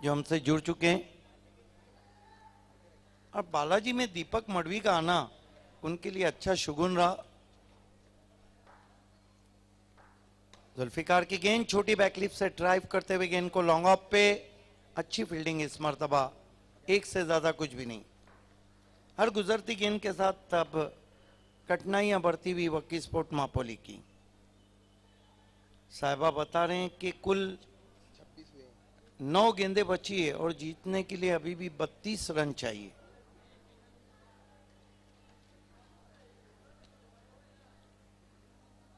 जो हमसे जुड़ चुके हैं। और बालाजी में दीपक मडवी का आना उनके लिए अच्छा शुगुन रहा। जुल्फिकार की गेंद छोटी बैकलिप से ड्राइव करते हुए गेंद को लॉन्ग ऑफ पे, अच्छी फील्डिंग इस मर्तबा, एक से ज्यादा कुछ भी नहीं। हर गुजरती गेंद के साथ अब कठिनाइयां बढ़ती हुई वकी स्पोर्ट मापोली की। साहिबा बता रहे हैं कि कुल 9 गेंदें बची है और जीतने के लिए अभी भी 32 रन चाहिए।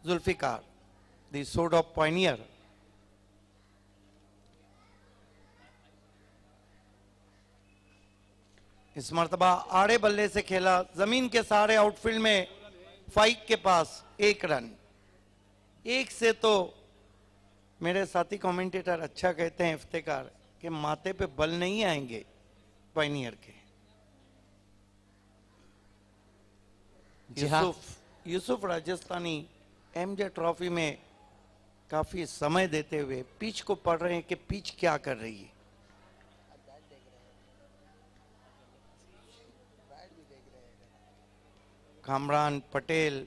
Zulfiqar, the sword of pioneer. इस मर्तबा आड़े बल्ले से खेला, जमीन के सहारे आउटफील्ड में फाइक के पास 1 रन। 1 से तो मेरे साथी कमेंटेटर अच्छा कहते हैं इफ्तिकार कि माथे पे बल नहीं आएंगे पायनियर के। जी हाँ। यूसुफ राजस्थानी एमजे ट्रॉफी में काफी समय देते हुए पिच को पढ़ रहे हैं कि पिच क्या कर रही है। कामरान पटेल,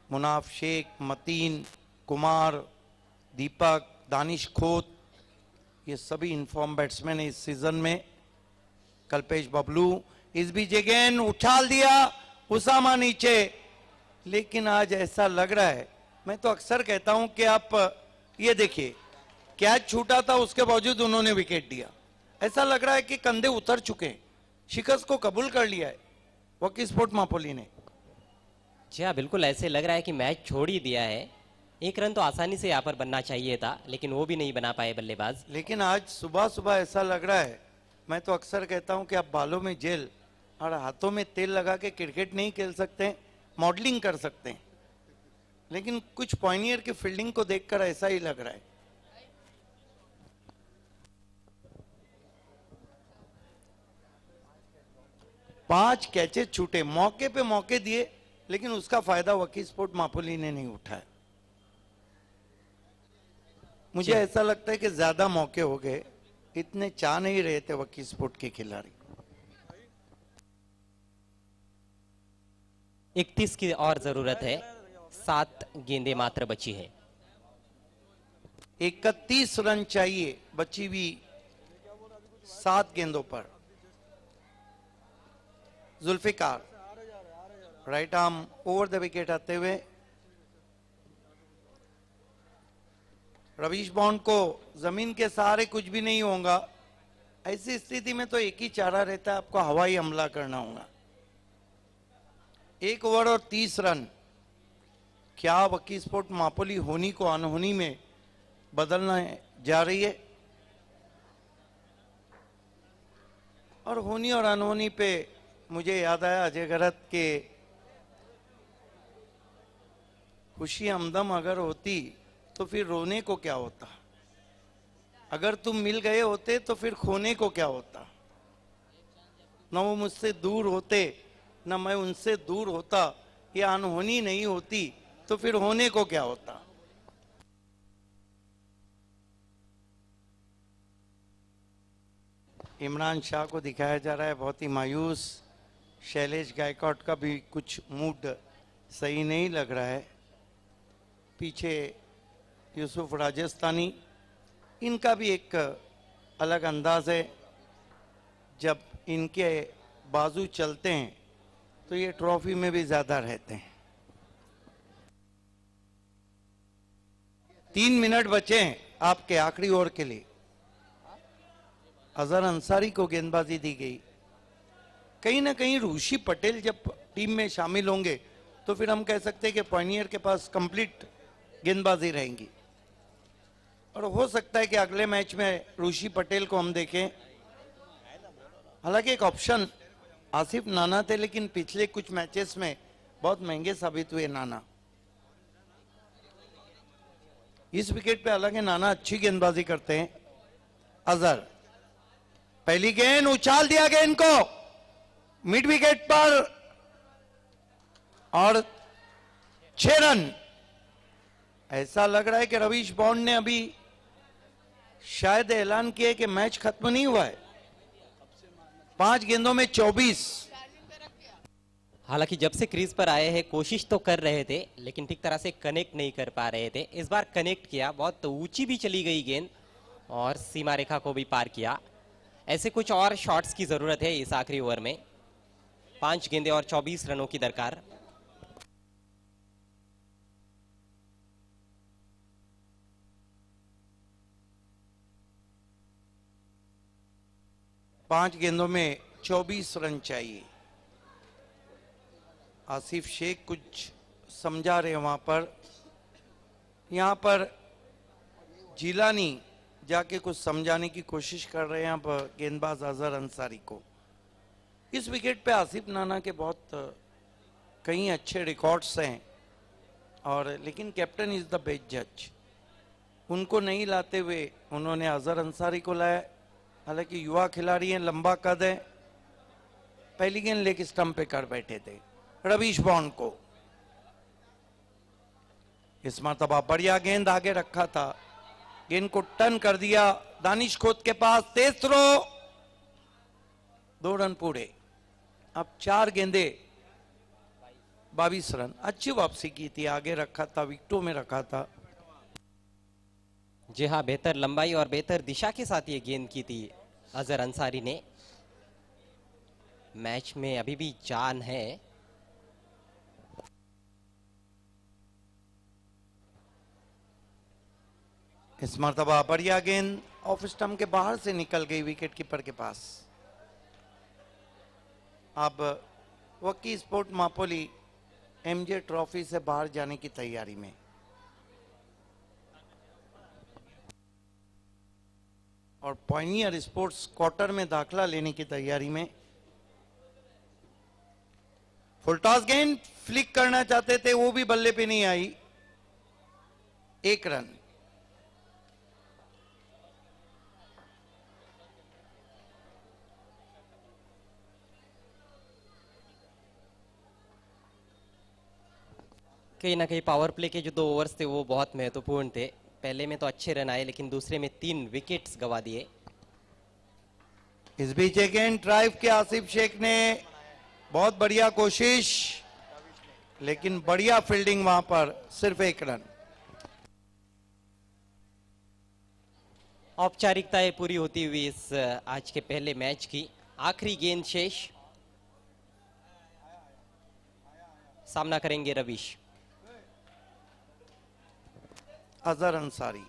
मुनाफ शेख, मतीन, कुमार, दीपक, दानिश खोत, ये सभी इन्फॉर्म बैट्समैन इस सीजन में। कल्पेश बबलू, इस बीच अगेन उछाल दिया उसामा नीचे, लेकिन आज ऐसा लग रहा है, मैं तो अक्सर कहता हूं कि आप ये देखिए कैच छूटा था उसके बावजूद उन्होंने विकेट दिया। ऐसा लग रहा है कि कंधे उतर चुके हैं, शिकस्त को कबूल कर लिया है वकी स्पोर्ट मापोली ने। जी हाँ, बिल्कुल ऐसे लग रहा है कि मैच छोड़ ही दिया है। 1 रन तो आसानी से यहाँ पर बनना चाहिए था, लेकिन वो भी नहीं बना पाए बल्लेबाज। लेकिन आज सुबह सुबह ऐसा लग रहा है, मैं तो अक्सर कहता हूं कि आप बालों में जेल और हाथों में तेल लगा के क्रिकेट नहीं खेल सकते, मॉडलिंग कर सकते हैं, लेकिन कुछ पॉइनियर की फील्डिंग को देखकर ऐसा ही लग रहा है। पांच कैचेस छूटे, मौके पे मौके दिए, लेकिन उसका फायदा वकी स्पोर्ट मापोली ने नहीं उठाया। मुझे ऐसा लगता है कि ज्यादा मौके हो गए, इतने चाह नहीं रहे थे वकी स्पोर्ट के खिलाड़ी। 31 की और जरूरत है, 7 गेंदें मात्र बची है। 31 रन चाहिए बची हुई 7 गेंदों पर। Zulfiqar right arm over the wicket आते हुए, रवीश बॉन्ड को जमीन के सहारे कुछ भी नहीं होगा। ऐसी स्थिति में तो एक ही चारा रहता है, आपको हवाई हमला करना होगा। 1 ओवर और 30 रन। क्या वकी स्पोर्ट मापोली होनी को अनहोनी में बदलना जा रही है? और होनी और अनहोनी पे मुझे याद आया अजय गरत के खुशी हमदम अगर होती तो फिर रोने को क्या होता, अगर तुम मिल गए होते तो फिर खोने को क्या होता। न वो मुझसे दूर होते न मैं उनसे दूर होता, ये अनहोनी नहीं होती तो फिर होने को क्या होता। इमरान शाह को दिखाया जा रहा है बहुत ही मायूस। शैलेश गायकवाड का भी कुछ मूड सही नहीं लग रहा है। पीछे यूसुफ राजस्थानी, इनका भी एक अलग अंदाज है। जब इनके बाजू चलते हैं तो ये ट्रॉफी में भी ज्यादा रहते हैं। 3 मिनट बचे हैं आपके आखिरी ओवर के लिए। अजहर अंसारी को गेंदबाजी दी गई। कहीं ना कहीं ऋषि पटेल जब टीम में शामिल होंगे तो फिर हम कह सकते हैं कि पॉइनियर के पास कंप्लीट गेंदबाजी रहेंगी, और हो सकता है कि अगले मैच में ऋषि पटेल को हम देखें। हालांकि एक ऑप्शन आसिफ नाना थे, लेकिन पिछले कुछ मैचेस में बहुत महंगे साबित हुए नाना। इस विकेट पे हालांकि नाना अच्छी गेंदबाजी करते हैं। अजहर पहली गेंद उछाल दिया गेंद को मिड विकेट पर और 6 रन। ऐसा लग रहा है कि रवीश बॉन्ड ने अभी शायद ऐलान किया कि मैच खत्म नहीं हुआ है। 5 गेंदों में 24। हालांकि जब से क्रीज पर आए हैं कोशिश तो कर रहे थे, लेकिन ठीक तरह से कनेक्ट नहीं कर पा रहे थे। इस बार कनेक्ट किया, बहुत ऊंची भी चली गई गेंद और सीमा रेखा को भी पार किया। ऐसे कुछ और शॉट्स की जरूरत है इस आखिरी ओवर में। 5 गेंदें और 24 रनों की दरकार। पांच गेंदों में 24 रन चाहिए। आसिफ शेख कुछ समझा रहे वहां पर। यहाँ पर जिलानी जाके कुछ समझाने की कोशिश कर रहे हैं अब गेंदबाज अजहर अंसारी को। इस विकेट पे आसिफ नाना के बहुत कई अच्छे रिकॉर्ड्स हैं और लेकिन कैप्टन इज द बेस्ट जज। उनको नहीं लाते हुए उन्होंने अजहर अंसारी को लाया। हालांकि युवा खिलाड़ी हैं, लंबा कद है। पहली गेंद लेग स्टंप पे कर बैठे थे रवीश बॉन्ड को। इस मरतबा बढ़िया गेंद आगे रखा था, गेंद को टर्न कर दिया दानिश खोत के पास, तेज थ्रो, 2 रन पूरे। अब 4 गेंदे 22 रन। अच्छी वापसी की थी, आगे रखा था, विकेटों में रखा था। जी हाँ, बेहतर लंबाई और बेहतर दिशा के साथ ये गेंद की थी अजहर अंसारी ने। मैच में अभी भी जान है। इस मरतबा बढ़िया गेंद ऑफ स्टंप के बाहर से निकल गई विकेट कीपर के पास। अब वकी स्पोर्ट मापोली एमजे ट्रॉफी से बाहर जाने की तैयारी में। और पॉइनियर स्पोर्ट्स क्वार्टर में दाखिला लेने की तैयारी में। फुल टॉस गेंद फ्लिक करना चाहते थे, वो भी बल्ले पे नहीं आई, 1 रन। कहीं ना कहीं पावर प्ले के जो 2 ओवर्स थे वो बहुत महत्वपूर्ण थे। पहले में तो अच्छे रन आए लेकिन दूसरे में 3 विकेट्स गवा दिए। इस बीच अगेन ड्राइव के आसिफ शेख ने बहुत बढ़िया कोशिश, लेकिन बढ़िया फील्डिंग वहां पर, सिर्फ 1 रन। औपचारिकताएं पूरी होती हुई इस आज के पहले मैच की। आखिरी गेंद शेष, सामना करेंगे रवीश। अजहर अंसारी।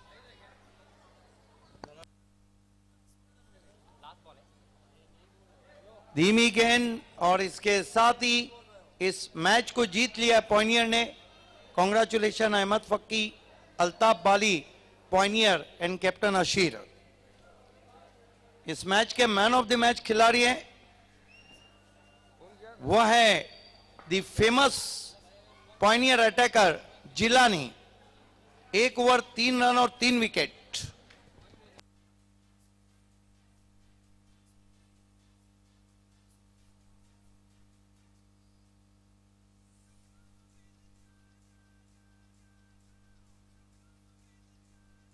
धीमी गेंद और इसके साथ ही इस मैच को जीत लिया पॉइनियर ने। Congratulation Ahmed Fakki, Altaf Bali, Pioneer and captain Ashir. इस मैच के मैन ऑफ द मैच खिलाड़ी हैं, वह है the famous Pioneer attacker Jilani. 1 over 3 run और 3 विकेट।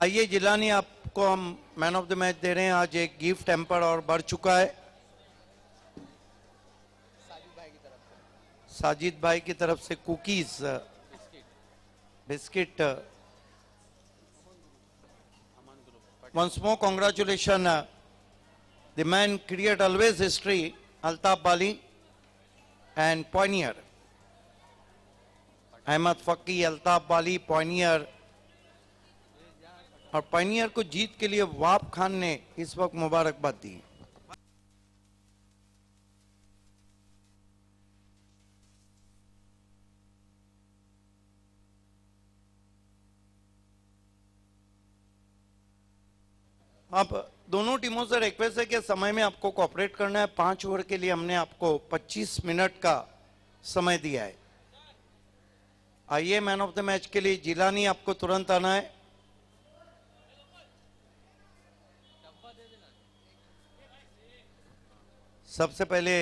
आइए जिलानी, आपको हम मैन ऑफ द मैच दे रहे हैं। आज एक गिफ्ट हैम्पर और बढ़ चुका है साजिद भाई की तरफ से, cookies, biscuit. Once more, congratulations. The man create always history, Altaf Bali and Pioneer. Ahmed Fakki, Altaf Bali, Pioneer. और पॉइनियर को जीत के लिए वाप खान ने इस वक्त मुबारकबाद दी। अब दोनों टीमों से रिक्वेस्ट है कि समय में आपको कोऑपरेट करना है। 5 ओवर के लिए हमने आपको 25 मिनट का समय दिया है। आइए मैन ऑफ द मैच के लिए जिलानी आपको तुरंत आना है। सबसे पहले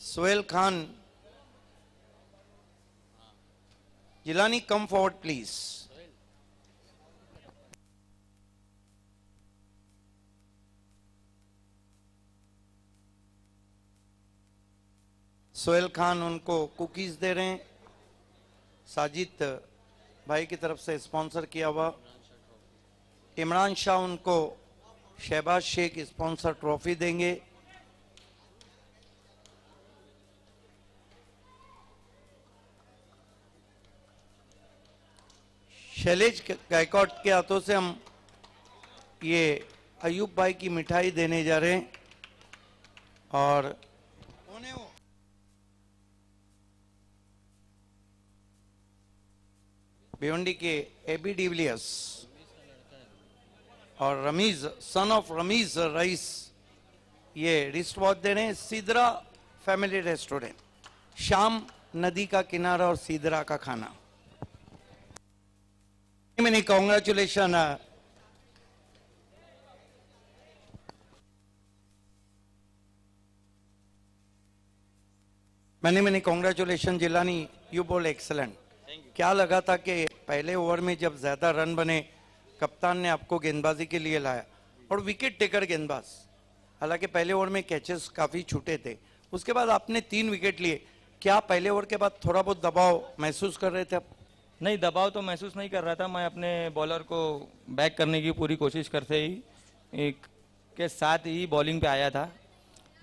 Sohail Khan. Jilani come forward please. Sohail Khan उनको कुकीज दे रहे हैं, साजिद भाई की तरफ से स्पॉन्सर किया हुआ। इमरान शाह उनको शहबाज शेख स्पॉन्सर ट्रॉफी देंगे। शैलेश गायकवाड के हाथों से हम ये अयूब भाई की मिठाई देने जा रहे हैं। और भिवंडी के एबी डिविलियर्स और Ramiz son of Ramiz rice ये रिस्ट वॉच दे रहे हैं। सिदरा फैमिली रेस्टोरेंट, शाम नदी का किनारा और सिदरा का खाना। मैंने कॉन्ग्रेचुलेशन मैंने कॉन्ग्रेचुलेशन जिलानी, यू बोल एक्सलेंट। क्या लगा था कि पहले ओवर में जब ज्यादा रन बने कप्तान ने आपको गेंदबाजी के लिए लाया और विकेट टेकर गेंदबाज, हालांकि पहले ओवर में कैचेस काफी छूटे थे, उसके बाद आपने 3 विकेट लिए। क्या पहले ओवर के बाद थोड़ा बहुत दबाव महसूस कर रहे थे आप? नहीं, दबाव तो महसूस नहीं कर रहा था। मैं अपने बॉलर को बैक करने की पूरी कोशिश करते ही एक के साथ ही बॉलिंग पे आया था,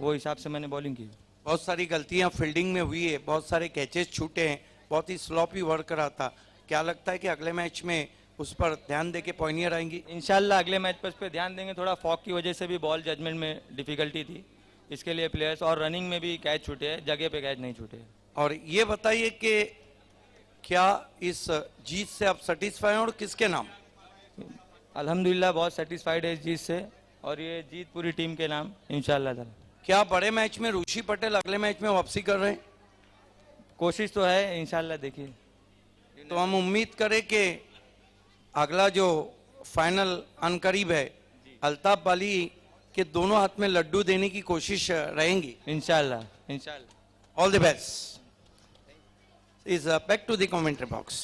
वो हिसाब से मैंने बॉलिंग की। बहुत सारी गलतियां फील्डिंग में हुई है, बहुत सारे कैचेस छूटे हैं, बहुत ही स्लॉपी वर्क रहा था। क्या लगता है कि अगले मैच में उस पर ध्यान देके पॉइंटियर आएंगी? इंशाल्लाह अगले मैच पर उस पर ध्यान देंगे। थोड़ा फॉग की वजह से भी बॉल जजमेंट में डिफिकल्टी थी, इसके लिए प्लेयर्स, और रनिंग में भी कैच छूटे हैं, जगह पे कैच नहीं छूटे। और ये बताइए कि क्या इस जीत से आप सेटिस्फाई हैं और किसके नाम? अल्हम्दुलिल्लाह बहुत सेटिस्फाइड है इस जीत से, और ये जीत पूरी टीम के नाम इंशाल्लाह ताला। क्या बड़े मैच में ऋषि पटेल अगले मैच में वापसी कर रहे हैं? कोशिश तो है, इंशाल्लाह देखिए। तो हम उम्मीद करें कि अगला जो फाइनल अनकरीब है, अल्ताफ बाली के दोनों हाथ में लड्डू देने की कोशिश रहेंगी इंशाल्लाह इंशाल्लाह। All the best. Is back to the commentary box.